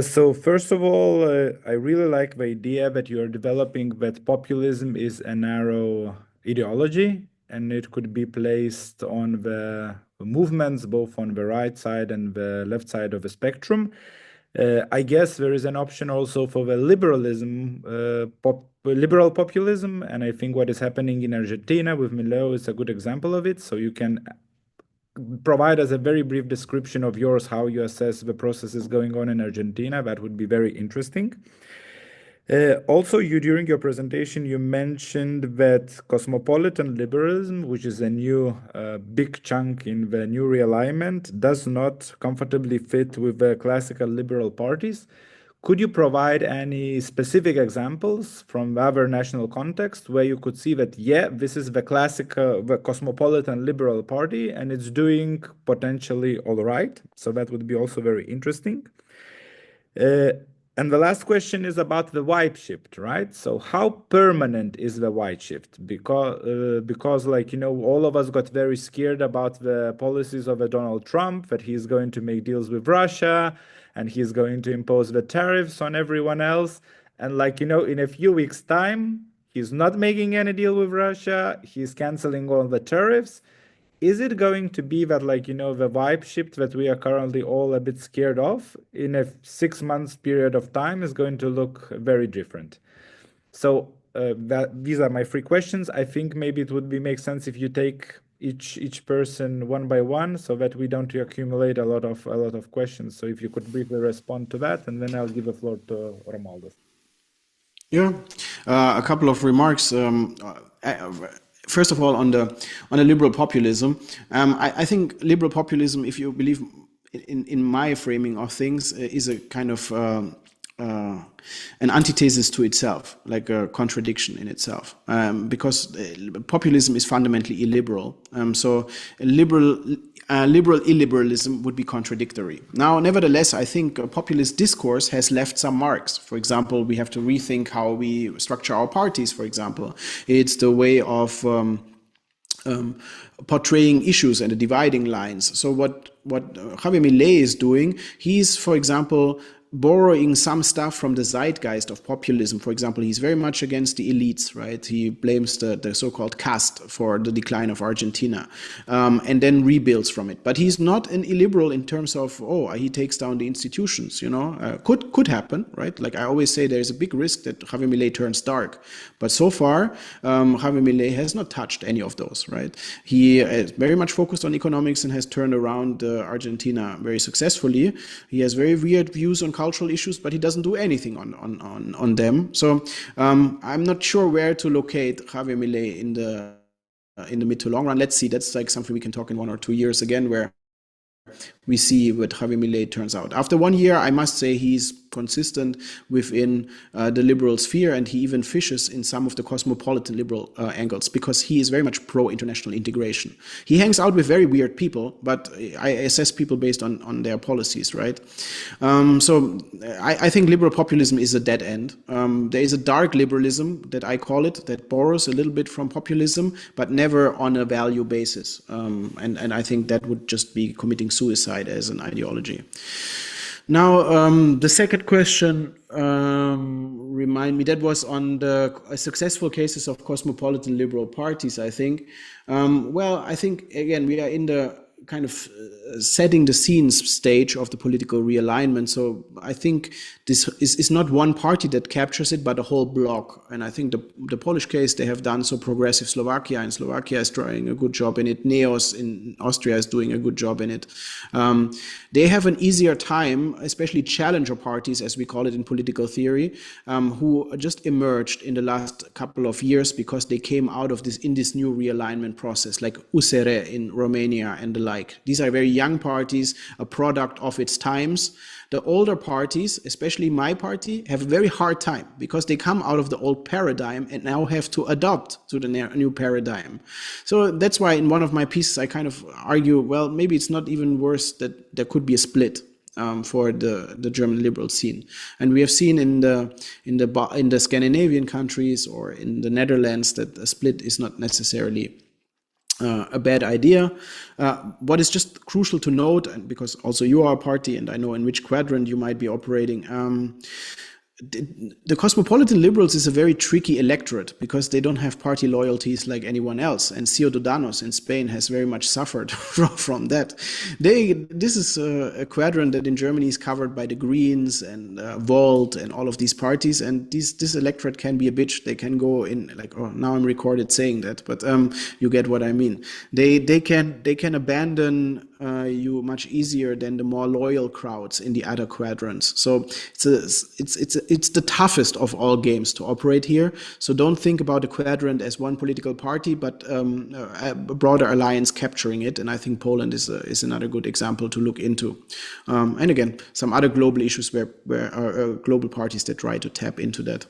So first of all, I really like the idea that you are developing that populism is a narrow ideology, and it could be placed on the movements, both on the right side and the left side of the spectrum. I guess there is an option also for the liberalism, liberal populism, and I think what is happening in Argentina with Milei is a good example of it. So you can provide us a very brief description of yours, how you assess the processes going on in Argentina. That would be very interesting. Also, during your presentation, you mentioned that cosmopolitan liberalism, which is a new big chunk in the new realignment, does not comfortably fit with the classical liberal parties. Could you provide any specific examples from other national context where you could see that, this is the classical, the cosmopolitan liberal party, and it's doing potentially all right? So that would be also very interesting. And the last question is about the white shift, right? So how permanent is the white shift? Because like, all of us got very scared about the policies of Donald Trump, that he's going to make deals with Russia and he's going to impose the tariffs on everyone else. And like, in a few weeks' time, he's not making any deal with Russia. He's canceling all the tariffs. Is it going to be that, like, the vibe shift that we are currently all a bit scared of in a 6 months period of time is going to look very different? So these are my 3 questions. I think maybe it would make sense if you take each person one by one, so that we don't accumulate a lot of questions. So if you could briefly respond to that, and then I'll give the floor to Romualdas. Yeah, a couple of remarks. First of all, on the liberal populism, I think liberal populism, if you believe in my framing of things, is a kind of an antithesis to itself, like a contradiction in itself, because populism is fundamentally illiberal. So liberal illiberalism would be contradictory. Now, nevertheless, I think populist discourse has left some marks. For example, we have to rethink how we structure our parties, for example. It's the way of portraying issues and the dividing lines. So what Javier Milei is doing, he's, for example, borrowing some stuff from the zeitgeist of populism. For example, he's very much against the elites, right? He blames the so-called caste for the decline of Argentina, and then rebuilds from it. But he's not an illiberal in terms of, he takes down the institutions, could happen, right? Like I always say, there's a big risk that Javier Milei turns dark. But so far, Javier Milei has not touched any of those, right? He is very much focused on economics and has turned around Argentina very successfully. He has very weird views on cultural issues, but he doesn't do anything on them. So I'm not sure where to locate Javier Milei in the mid to long run. Let's see. That's like something we can talk in 1 or 2 years again, where we see what Javier Milei turns out. After 1 year, I must say he's consistent within the liberal sphere, and he even fishes in some of the cosmopolitan liberal angles, because he is very much pro-international integration. He hangs out with very weird people, but I assess people based on their policies, right? So I think liberal populism is a dead end. There is a dark liberalism, that I call it, that borrows a little bit from populism, but never on a value basis. And I think that would just be committing suicide as an ideology. Now, the second question, remind me, that was on the successful cases of cosmopolitan liberal parties, I think. Well, I think, again, we are in the kind of setting the scenes stage of the political realignment. So I think this is not one party that captures it, but a whole bloc. And I think the Polish case, they have done so. Progressive Slovakia, and Slovakia is doing a good job in it. Neos in Austria is doing a good job in it. They have an easier time, especially challenger parties, as we call it in political theory, who just emerged in the last couple of years because they came out of this new realignment process, like USR in Romania and the like. These are very young parties, a product of its times. The older parties, especially my party, have a very hard time because they come out of the old paradigm and now have to adopt to the new paradigm. So that's why in one of my pieces I kind of argue, well, maybe it's not even worse that there could be a split for the German liberal scene. And we have seen in the Scandinavian countries or in the Netherlands that a split is not necessarily a bad idea. What is just crucial to note, and because also you are a party and I know in which quadrant you might be operating, the cosmopolitan liberals is a very tricky electorate because they don't have party loyalties like anyone else. And Ciudadanos in Spain has very much suffered from that. This is a quadrant that in Germany is covered by the Greens and Volt and all of these parties. And this electorate can be a bitch. They can go in like, now I'm recorded saying that, but you get what I mean. They can abandon you much easier than the more loyal crowds in the other quadrants. So it's the toughest of all games to operate here. So don't think about the quadrant as one political party, but a broader alliance capturing it. And I think Poland is another good example to look into. And again, some other global issues where are global parties that try to tap into that.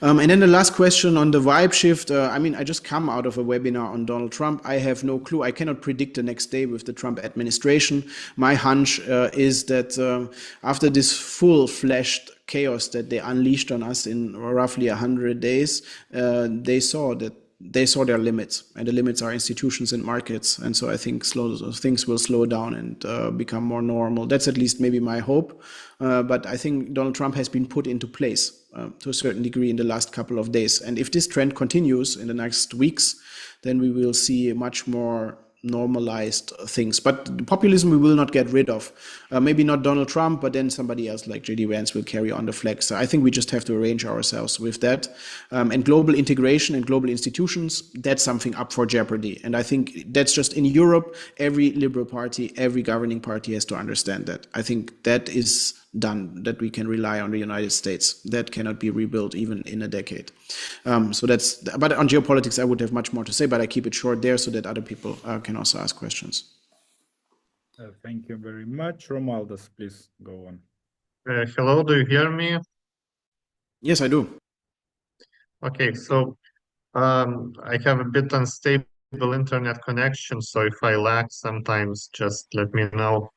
And then the last question on the vibe shift. I just come out of a webinar on Donald Trump. I have no clue. I cannot predict the next day with the Trump administration. My hunch is that after this full-fledged chaos that they unleashed on us in roughly 100 days, they saw their limits, and the limits are institutions and markets. And so I think things will slow down and become more normal. That's at least maybe my hope. But I think Donald Trump has been put into place to a certain degree in the last couple of days. And if this trend continues in the next weeks, then we will see much more normalized things. But populism we will not get rid of. Maybe not Donald Trump, but then somebody else like J.D. Vance will carry on the flag. So I think we just have to arrange ourselves with that. And global integration and global institutions, that's something up for jeopardy. And I think that's just in Europe, every liberal party, every governing party has to understand that. I think that is done, that we can rely on the United States. That cannot be rebuilt even in a decade. So that's, but on geopolitics, I would have much more to say, but I keep it short there so that other people can also ask questions. Thank you very much. Romualdus, please go on. Hello, do you hear me? Yes, I do. Okay, so I have a bit unstable internet connection, so if I lag sometimes, just let me know.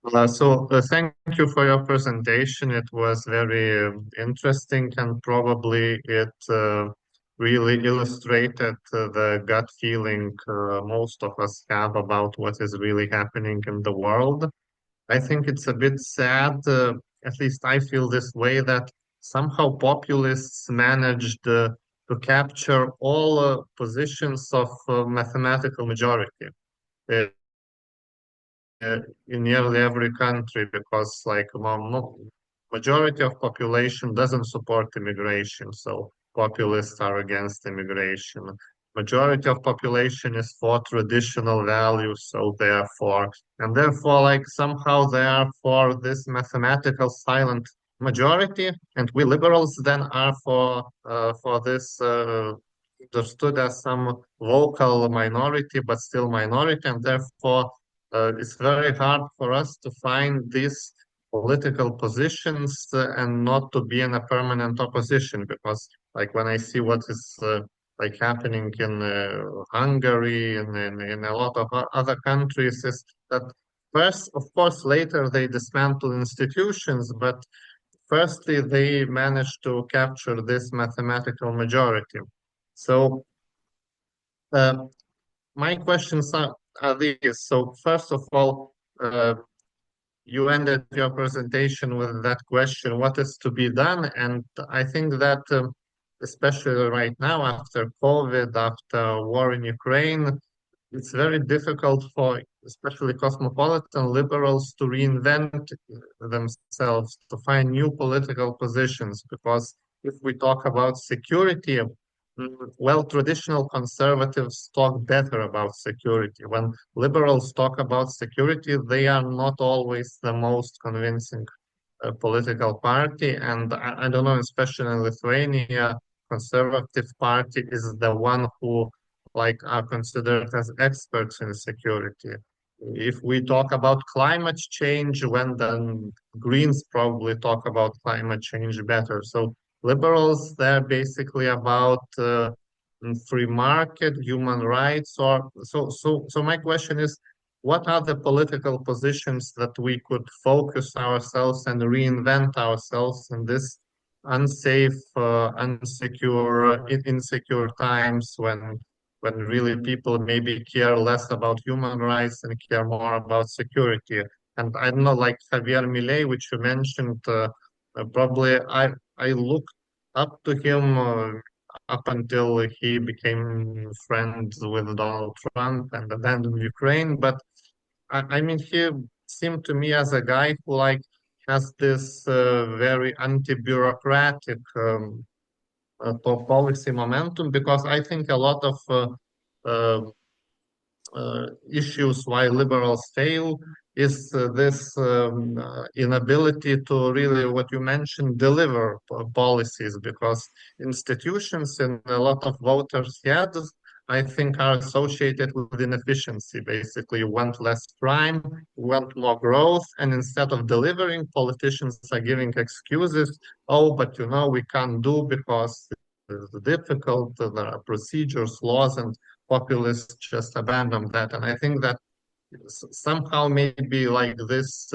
Thank you for your presentation. It was very interesting, and probably it really illustrated the gut feeling most of us have about what is really happening in the world. I think it's a bit sad, at least I feel this way, that somehow populists managed to capture all positions of mathematical majority in nearly every country, because like majority of population doesn't support immigration, so populists are against immigration. Majority of population is for traditional values, so therefore like somehow they are for this mathematical silent majority, and we liberals then are for this understood as some vocal minority but still minority, and therefore it's very hard for us to find these political positions and not to be in a permanent opposition, because like when I see what is like happening in Hungary and in a lot of other countries, is that first, of course, later they dismantle institutions, but firstly they manage to capture this mathematical majority. So my questions are these. So first of all, you ended your presentation with that question, what is to be done? And I think that especially right now, after COVID, after war in Ukraine, it's very difficult for especially cosmopolitan liberals to reinvent themselves, to find new political positions, because if we talk about security, well, traditional conservatives talk better about security. When liberals talk about security, they are not always the most convincing political party. And I don't know, especially in Lithuania, conservative party is the one who like are considered as experts in security. If we talk about climate change, when then Greens probably talk about climate change better. So liberals, they're basically about free market, human rights, or so my question is, what are the political positions that we could focus ourselves and reinvent ourselves in this unsafe, insecure times when really people maybe care less about human rights and care more about security? And I don't know, like Javier Milei, which you mentioned, probably I looked up to him up until he became friends with Donald Trump and abandoned Ukraine. But I mean, he seemed to me as a guy who like has this very anti-bureaucratic policy momentum, because I think a lot of uh, issues why liberals fail is this inability to really, what you mentioned, deliver policies, because institutions in a lot of voters' heads, I think, are associated with inefficiency. Basically, you want less crime, you want more growth, and instead of delivering, politicians are giving excuses. Oh, but you know, we can't do because it's difficult, there are procedures, laws, and populists just abandon that. And I think that somehow maybe like this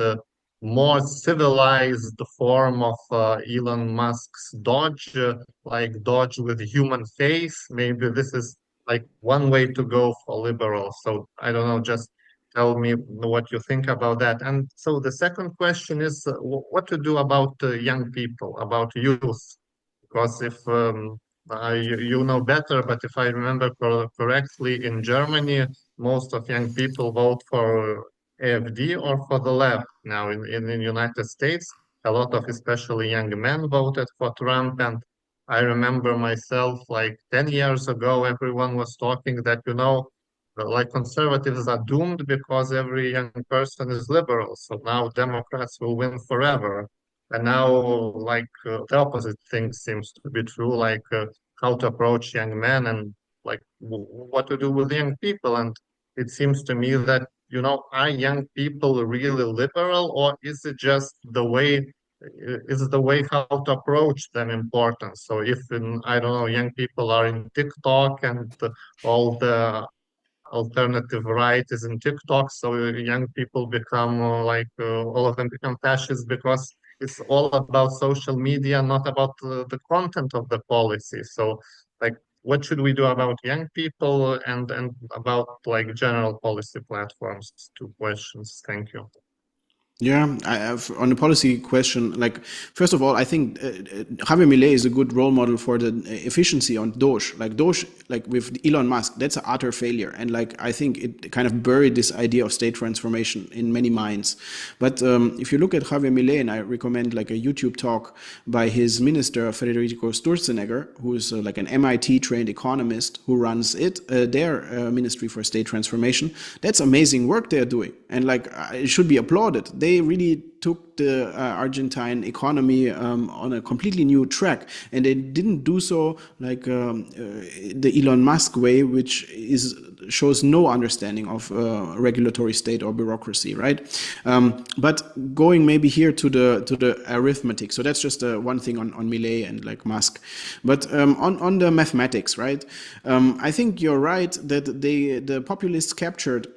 more civilized form of Elon Musk's Dodge, like Dodge with human face, maybe this is like one way to go for liberals. So I don't know, just tell me what you think about that. And so the second question is what to do about young people, about youth, because if you know better, but if I remember correctly, in Germany, most of young people vote for AfD or for the left. Now, in the United States, a lot of especially young men voted for Trump. And I remember myself, like 10 years ago, everyone was talking that, like conservatives are doomed because every young person is liberal. So now Democrats will win forever. And now, like the opposite thing seems to be true, like how to approach young men and like what to do with young people. And it seems to me that, are young people really liberal, or is it just the way how to approach them important? So if, I don't know, young people are in TikTok and all the alternative right is in TikTok, so young people become all of them become fascists because it's all about social media, not about the content of the policy. So, like, what should we do about young people and about like general policy platforms? Two questions. Thank you. Yeah, on the policy question, like, first of all, I think Javier Milei is a good role model for the efficiency on Doge. Like Doge, like with Elon Musk, that's an utter failure. And like, I think it kind of buried this idea of state transformation in many minds. But if you look at Javier Milei, and I recommend like a YouTube talk by his minister, Federico Sturzenegger, who is like an MIT trained economist who runs their Ministry for State Transformation. That's amazing work they're doing. And like, it should be applauded. They really took the Argentine economy on a completely new track, and they didn't do so like the Elon Musk way, which shows no understanding of regulatory state or bureaucracy, right? But going maybe here to the arithmetic. So that's just one thing on Milei and like Musk. But on the mathematics, right? I think you're right that the populists captured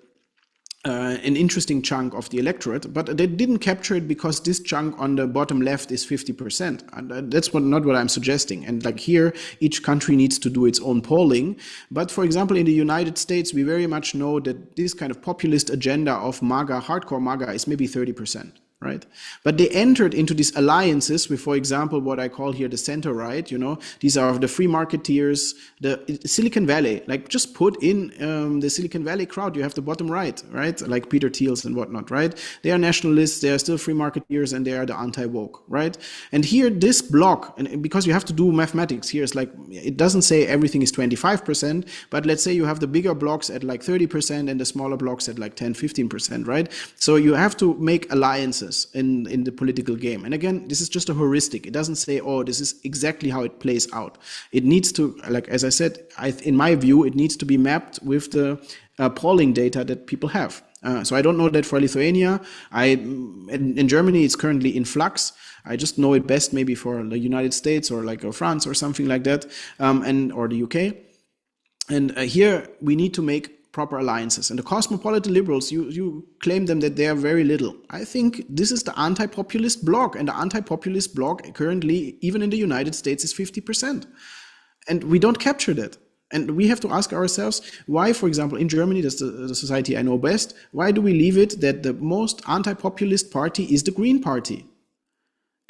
an interesting chunk of the electorate, but they didn't capture it because this chunk on the bottom left is 50%. And that's not what I'm suggesting. And like here, each country needs to do its own polling. But for example, in the United States, we very much know that this kind of populist agenda of MAGA, hardcore MAGA, is maybe 30%. Right? But they entered into these alliances with, for example, what I call here the center right. These are the free marketeers, the Silicon Valley. Like, just put in the Silicon Valley crowd. You have the bottom right? Like Peter Thiels and whatnot, right? They are nationalists, they are still free marketeers, and they are the anti-woke, right? And here, this block, and because you have to do mathematics here, is like, it doesn't say everything is 25%, but let's say you have the bigger blocks at like 30% and the smaller blocks at like 10, 15%, right? So you have to make alliances in the political game. And again, this is just a heuristic. It doesn't say, oh, this is exactly how it plays out. It needs to, like, as I said, in my view, it needs to be mapped with the polling data that people have. So I don't know that for Lithuania. In Germany, it's currently in flux. I just know it best maybe for the United States or like France or something like that, or the UK. And here we need to make proper alliances. And the cosmopolitan liberals, you claim them that they are very little. I think this is the anti-populist bloc, and the anti-populist bloc currently, even in the United States, is 50%. And we don't capture that. And we have to ask ourselves, why, for example, in Germany, that's the society I know best, why do we leave it that the most anti-populist party is the Green Party?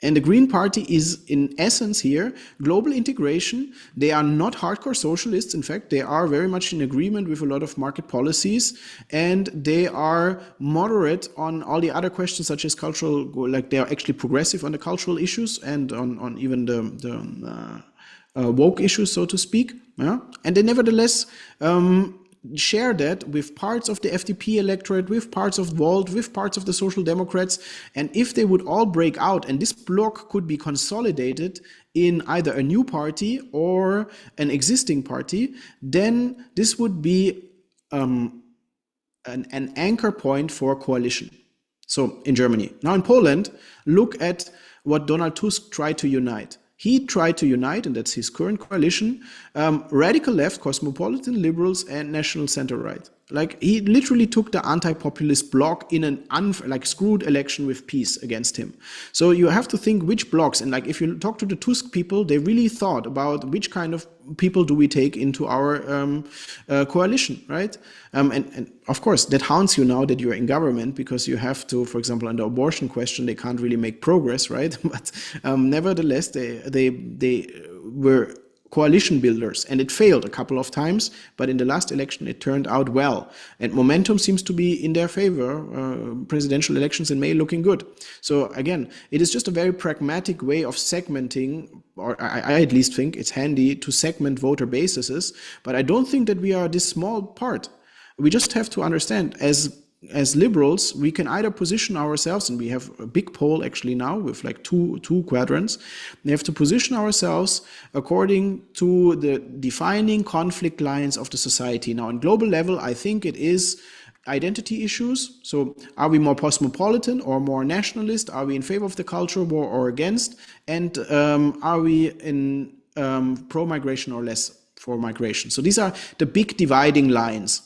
And the Green Party is, in essence here, global integration. They are not hardcore socialists. In fact, they are very much in agreement with a lot of market policies. And they are moderate on all the other questions, such as cultural, like they are actually progressive on the cultural issues and on even the woke issues, so to speak. Yeah? And they nevertheless share that with parts of the FDP electorate, with parts of Volt, with parts of the Social Democrats. And if they would all break out, and this bloc could be consolidated in either a new party or an existing party, then this would be an anchor point for coalition. So in Germany. Now in Poland, look at what Donald Tusk tried to unite. He tried to unite, and that's his current coalition, radical left, cosmopolitan liberals, and national center right. Like, he literally took the anti-populist bloc in an screwed election with peace against him. So you have to think which blocks, and like if you talk to the Tusk people, they really thought about which kind of people do we take into our coalition, right? And of course, that haunts you now that you're in government, because you have to, for example, on the abortion question, they can't really make progress, right? But nevertheless, they were coalition builders, and it failed a couple of times, but in the last election it turned out well, and momentum seems to be in their favor. Presidential elections in May looking good. So again, it is just a very pragmatic way of segmenting, or I at least think it's handy to segment voter bases, but I don't think that we are this small part. We just have to understand, as liberals, we can either position ourselves, and we have a big poll actually now with like two quadrants. We have to position ourselves according to the defining conflict lines of the society. Now, on global level, I think it is identity issues. So are we more cosmopolitan or more nationalist? Are we in favor of the culture war or against? And are we in pro-migration or less for migration? So these are the big dividing lines.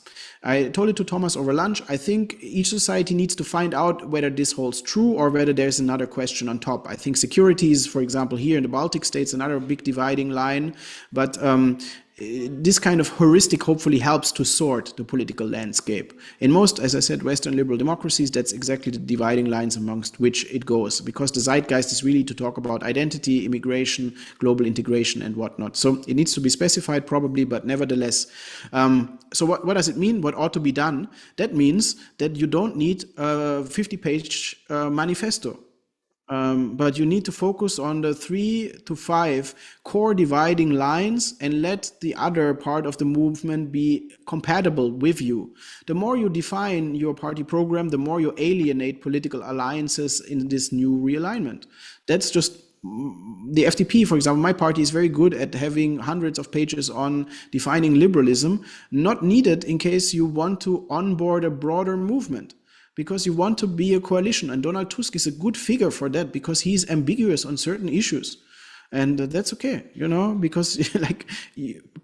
I told it to Thomas over lunch. I think each society needs to find out whether this holds true or whether there's another question on top. I think security is, for example, here in the Baltic states, another big dividing line. But this kind of heuristic hopefully helps to sort the political landscape. In most, as I said, Western liberal democracies, that's exactly the dividing lines amongst which it goes, because the zeitgeist is really to talk about identity, immigration, global integration, and whatnot. So it needs to be specified probably, but nevertheless. So what does it mean? What ought to be done? That means that you don't need a 50-page manifesto. But you need to focus on the 3 to 5 core dividing lines and let the other part of the movement be compatible with you. The more you define your party program, the more you alienate political alliances in this new realignment. That's just the FDP, for example. My party is very good at having hundreds of pages on defining liberalism, not needed in case you want to onboard a broader movement, because you want to be a coalition. And Donald Tusk is a good figure for that, because he's ambiguous on certain issues. And that's okay, you know, because like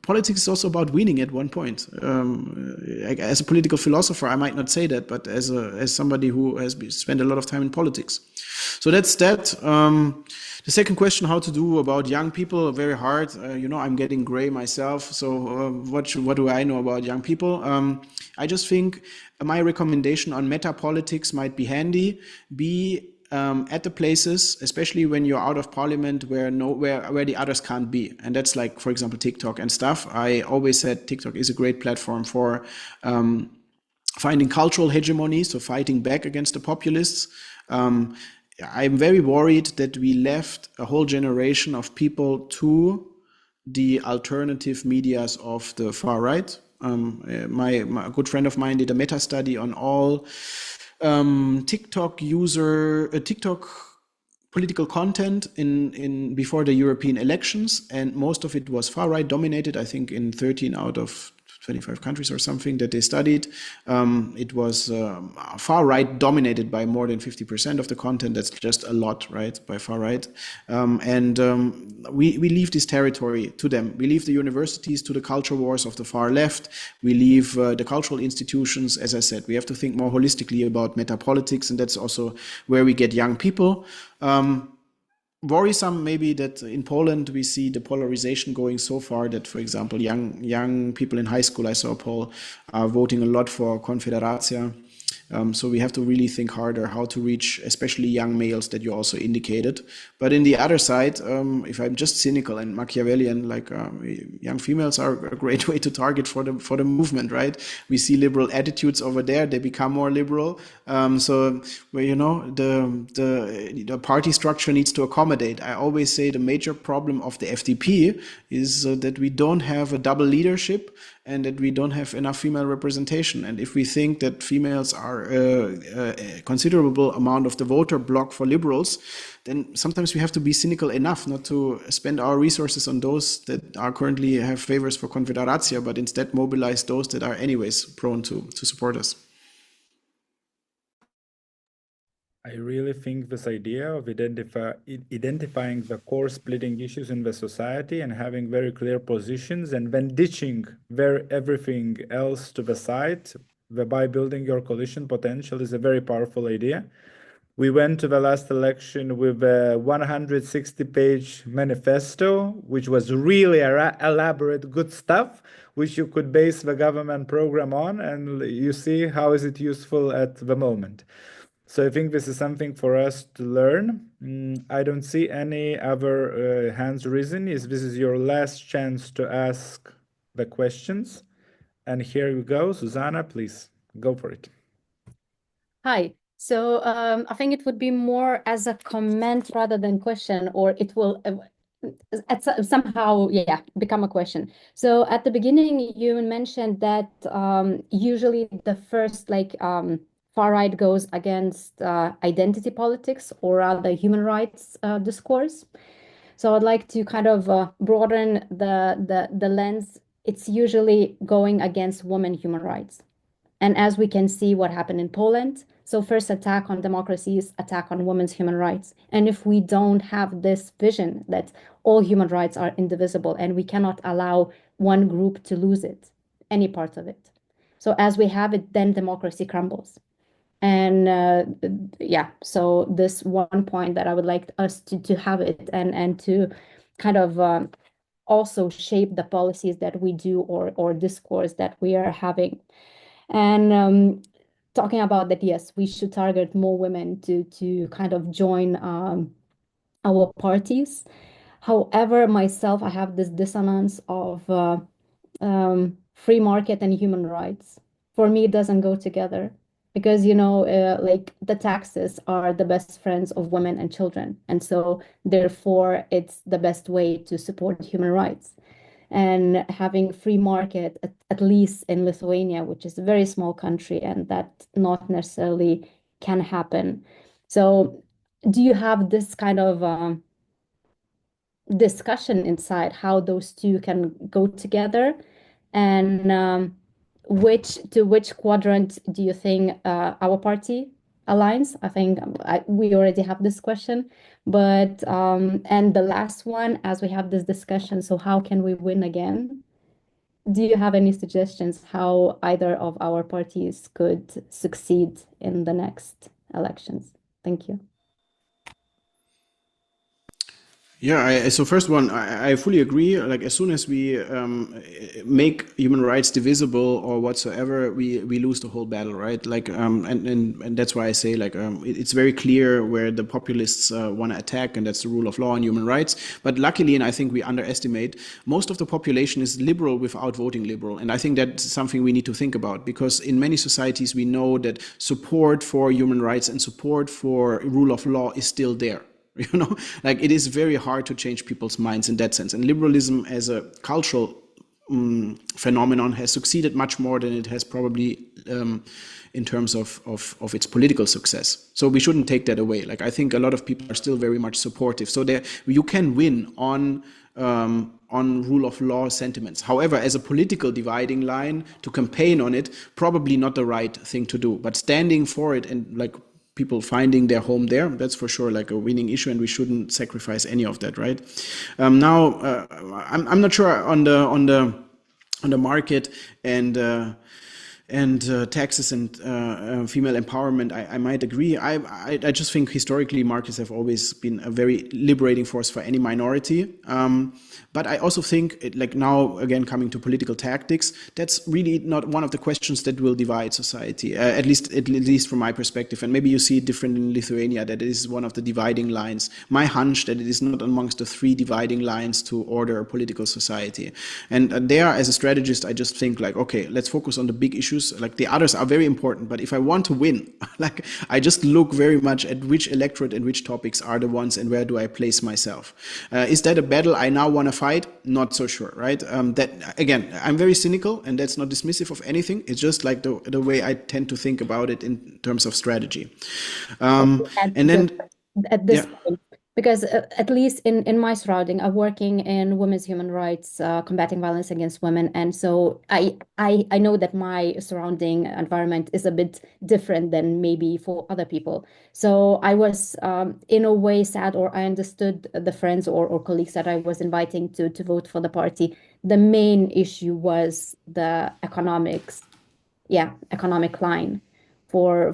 politics is also about winning at one point. As a political philosopher, I might not say that, but as somebody who has spent a lot of time in politics. So that's that. The second question, how to do about young people, very hard. You know, I'm getting gray myself. So what do I know about young people? I just think my recommendation on meta politics might be handy. Be at the places, especially when you're out of parliament, where the others can't be. And that's like, for example, TikTok and stuff. I always said TikTok is a great platform for finding cultural hegemony, so fighting back against the populists. I'm very worried that we left a whole generation of people to the alternative medias of the far right. My good friend of mine did a meta study on all TikTok political content in before the European elections, and most of it was far right dominated. I think in 13 out of 25 countries or something that they studied, it was far right dominated by more than 50% of the content. That's just a lot, right? By far right. We leave this territory to them. We leave the universities to the culture wars of the far left. We leave the cultural institutions. As I said, we have to think more holistically about metapolitics, and that's also where we get young people. Worrisome maybe that in Poland we see the polarization going so far that, for example, young people in high school, I saw a poll, are voting a lot for Konfederacja. So we have to really think harder how to reach especially young males that you also indicated. But in the other side, if I'm just cynical and Machiavellian, like young females are a great way to target for the movement, right? We see liberal attitudes over there; they become more liberal. So where, you know, the party structure needs to accommodate. I always say the major problem of the FDP is that we don't have a double leadership, and that we don't have enough female representation. And if we think that females are a considerable amount of the voter bloc for liberals, then sometimes we have to be cynical enough not to spend our resources on those that are currently have favors for Konfederacja, but instead mobilize those that are anyways prone to support us. I really think this idea of identifying the core splitting issues in the society and having very clear positions, and then ditching everything else to the side, thereby building your coalition potential, is a very powerful idea. We went to the last election with a 160-page manifesto, which was really elaborate, good stuff, which you could base the government program on, and you see how is it useful at the moment. So I think this is something for us to learn. I don't see any other hands risen. This is your last chance to ask the questions. And here you go. Susanna, please go for it. Hi. So I think it would be more as a comment rather than question, or it will somehow, yeah, become a question. So at the beginning, you mentioned that usually the first far right goes against identity politics or rather human rights discourse. So I'd like to kind of broaden the lens. It's usually going against women human rights. And as we can see what happened in Poland, so first attack on democracy is attack on women's human rights. And if we don't have this vision that all human rights are indivisible and we cannot allow one group to lose it, any part of it. So as we have it, then democracy crumbles. And yeah, so this one point that I would like us to have it and to kind of also shape the policies that we do or discourse that we are having. And talking about that, yes, we should target more women to kind of join our parties. However, myself, I have this dissonance of free market and human rights. For me, it doesn't go together because, like the taxes are the best friends of women and children. And so therefore, it's the best way to support human rights. And having free market, at least in Lithuania, which is a very small country, and that not necessarily can happen. So do you have this kind of discussion inside how those two can go together? And which quadrant do you think our party aligns? I think we already have this question. But and the last one, as we have this discussion, so how can we win again? Do you have any suggestions how either of our parties could succeed in the next elections? Thank you. Yeah, so first one, I fully agree. Like as soon as we make human rights divisible or whatsoever, we lose the whole battle, right? Like and that's why I say like it's very clear where the populists want to attack, and that's the rule of law and human rights. But luckily, and I think we underestimate, most of the population is liberal without voting liberal, and I think that's something we need to think about, because in many societies we know that support for human rights and support for rule of law is still there. Like it is very hard to change people's minds in that sense. And liberalism as a cultural phenomenon has succeeded much more than it has probably in terms of its political success. So we shouldn't take that away. Like I think a lot of people are still very much supportive. So there you can win on rule of law sentiments. However, as a political dividing line to campaign on it, probably not the right thing to do. But standing for it and like people finding their home there, that's for sure like a winning issue, and we shouldn't sacrifice any of that, right? Now, I'm not sure on the market and taxes and female empowerment. I might agree. I just think historically markets have always been a very liberating force for any minority. But I also think, like now, again, coming to political tactics, that's really not one of the questions that will divide society, at least from my perspective. And maybe you see it different in Lithuania, that it is one of the dividing lines. My hunch that it is not amongst the three dividing lines to order a political society. And there, as a strategist, I just think like, okay, let's focus on the big issues. Like the others are very important, but if I want to win, like I just look very much at which electorate and which topics are the ones and where do I place myself. Is that a battle I now want to fight? Not so sure, right? That again, I'm very cynical, and that's not dismissive of anything. It's just like the way I tend to think about it in terms of strategy. And then at this point, because at least in my surrounding, I'm working in women's human rights, combating violence against women, and so I know that my surrounding environment is a bit different than maybe for other people. So I was in a way sad, or I understood the friends or colleagues that I was inviting to vote for the party. The main issue was the economic line for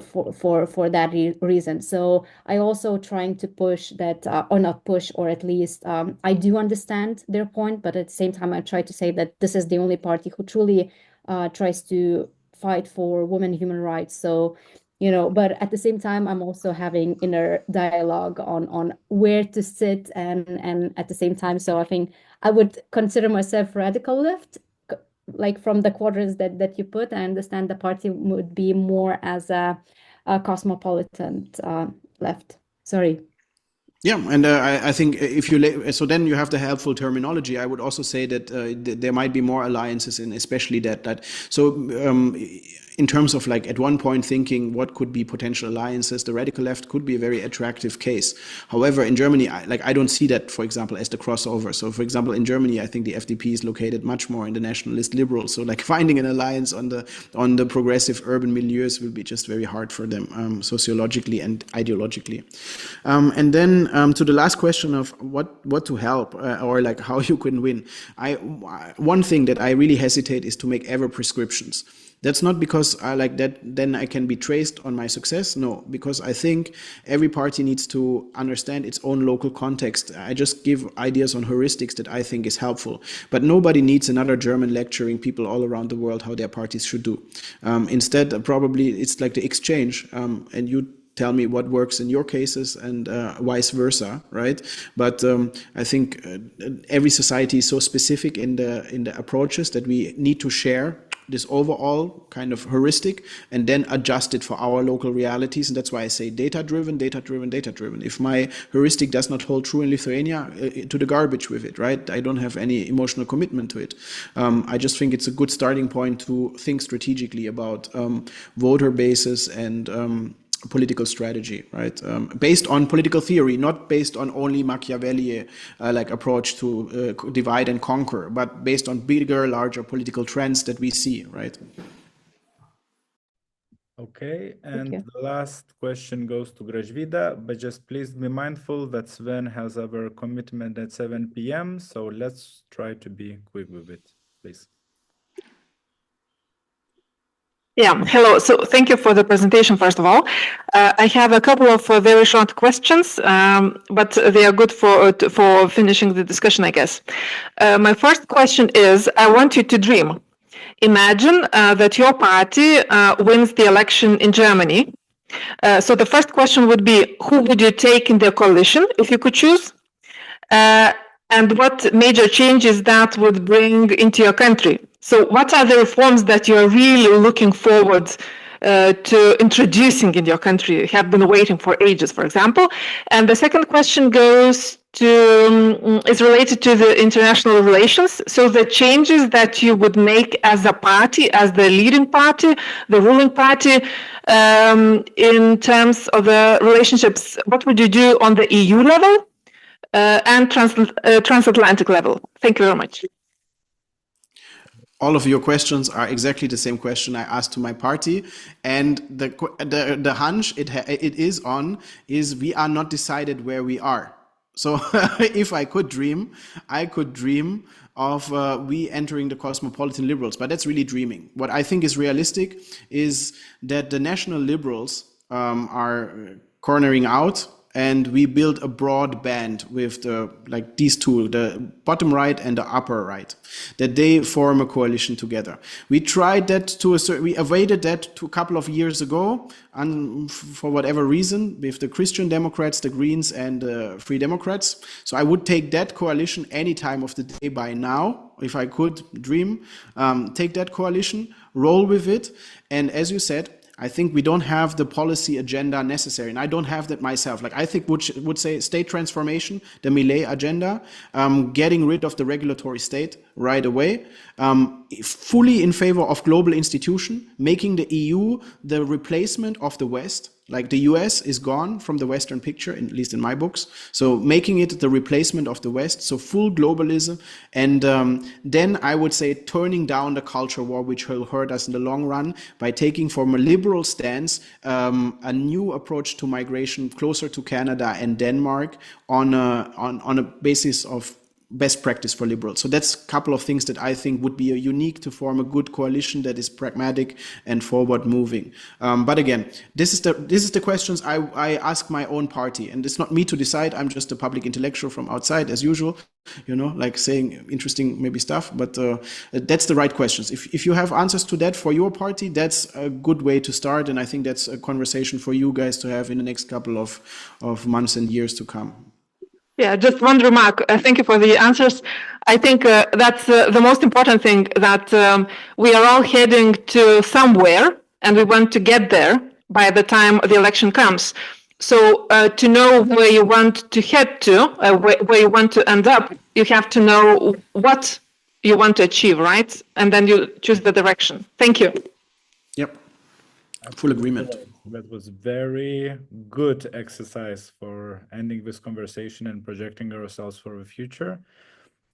that reason. So I also trying to push that, or not push, or at least I do understand their point, but at the same time I try to say that this is the only party who truly tries to fight for women human rights. So but at the same time, I'm also having inner dialogue on where to sit and at the same time. So I think I would consider myself radical left, like from the quadrants that you put. I understand the party would be more as a cosmopolitan left. Sorry. Yeah, and I think if you so then you have the helpful terminology. I would also say that there might be more alliances, and especially that so. In terms of like at one point thinking what could be potential alliances, the radical left could be a very attractive case. However, in Germany, I don't see that, for example, as the crossover. So, for example, in Germany, I think the FDP is located much more in the nationalist liberals. So, like finding an alliance on the progressive urban milieus will be just very hard for them sociologically and ideologically. And then to the last question of what to help or like how you can win. One thing that I really hesitate is to make ever prescriptions. That's not because I like that, then I can be traced on my success. No, because I think every party needs to understand its own local context. I just give ideas on heuristics that I think is helpful. But nobody needs another German lecturing people all around the world how their parties should do. Instead, probably it's like the exchange, and you tell me what works in your cases and vice versa, right? But I think every society is so specific in the approaches that we need to share this overall kind of heuristic and then adjust it for our local realities. And that's why I say data-driven, data-driven, data-driven. If my heuristic does not hold true in Lithuania, to the garbage with it, right? I don't have any emotional commitment to it. I just think it's a good starting point to think strategically about voter bases and political strategy, right? Based on political theory, not based on only Machiavelli like approach to divide and conquer, but based on bigger, larger political trends that we see, right? Okay, and the last question goes to Gražvyda, but just please be mindful that Sven has our commitment at 7 p.m. So let's try to be quick with it, please. Yeah, hello. So thank you for the presentation, first of all. I have a couple of very short questions, but they are good for finishing the discussion, I guess. My first question is, I want you to dream. Imagine that your party wins the election in Germany. So the first question would be, who would you take in the coalition if you could choose? And what major changes that would bring into your country? So what are the reforms that you're really looking forward to introducing in your country? You have been waiting for ages, for example. And the second question is related to the international relations. So the changes that you would make as a party, as the leading party, the ruling party, in terms of the relationships, what would you do on the EU level? And transatlantic level. Thank you very much. All of your questions are exactly the same question I asked to my party, and the hunch it is we are not decided where we are. So if I could dream of we entering the cosmopolitan liberals, but that's really dreaming. What I think is realistic is that the national liberals are cornering out. And we build a broad band with these two, the bottom right and the upper right, that they form a coalition together. We tried that we evaded that a couple of years ago, and for whatever reason, with the Christian Democrats, the Greens, and the Free Democrats. So I would take that coalition any time of the day by now, if I could dream, take that coalition, roll with it, and as you said, I think we don't have the policy agenda necessary, and I don't have that myself. Like I think would say state transformation, the Millet agenda, getting rid of the regulatory state right away, fully in favor of global institution, making the EU the replacement of the West. Like the US is gone from the Western picture, at least in my books. So making it the replacement of the West, so full globalism. And then I would say turning down the culture war, which will hurt us in the long run by taking from a liberal stance a new approach to migration closer to Canada and Denmark on a basis of best practice for liberals. So that's a couple of things that I think would be unique to form a good coalition that is pragmatic and forward moving. But again, this is the questions I ask my own party, and it's not me to decide. I'm just a public intellectual from outside as usual, like saying interesting maybe stuff, but that's the right questions. If you have answers to that for your party, that's a good way to start, and I think that's a conversation for you guys to have in the next couple of months and years to come. Yeah, just one remark. Thank you for the answers. I think that's the most important thing, that we are all heading to somewhere, and we want to get there by the time the election comes. So to know where you want to head to, where you want to end up, you have to know what you want to achieve, right? And then you choose the direction. Thank you. Yep, full agreement. That was very good exercise for ending this conversation and projecting ourselves for the future.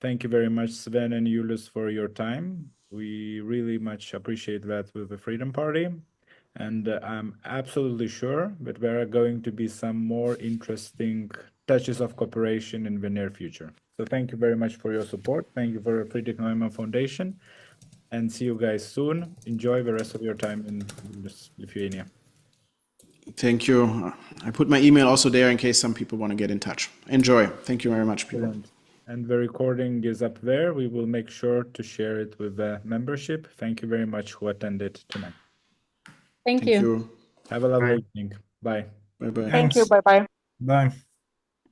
Thank you very much, Sven and Julius, for your time. We really much appreciate that with the Freedom Party. And I'm absolutely sure that there are going to be some more interesting touches of cooperation in the near future. So thank you very much for your support. Thank you for the Friedrich-Naumann Foundation. And see you guys soon. Enjoy the rest of your time in Lithuania. Thank you. I put my email also there in case some people want to get in touch. Enjoy. Thank you very much, people. And the recording is up there. We will make sure to share it with the membership. Thank you very much who attended tonight. Thank you. Have a lovely evening. Bye. Bye-bye. Thank you. Bye-bye. Bye.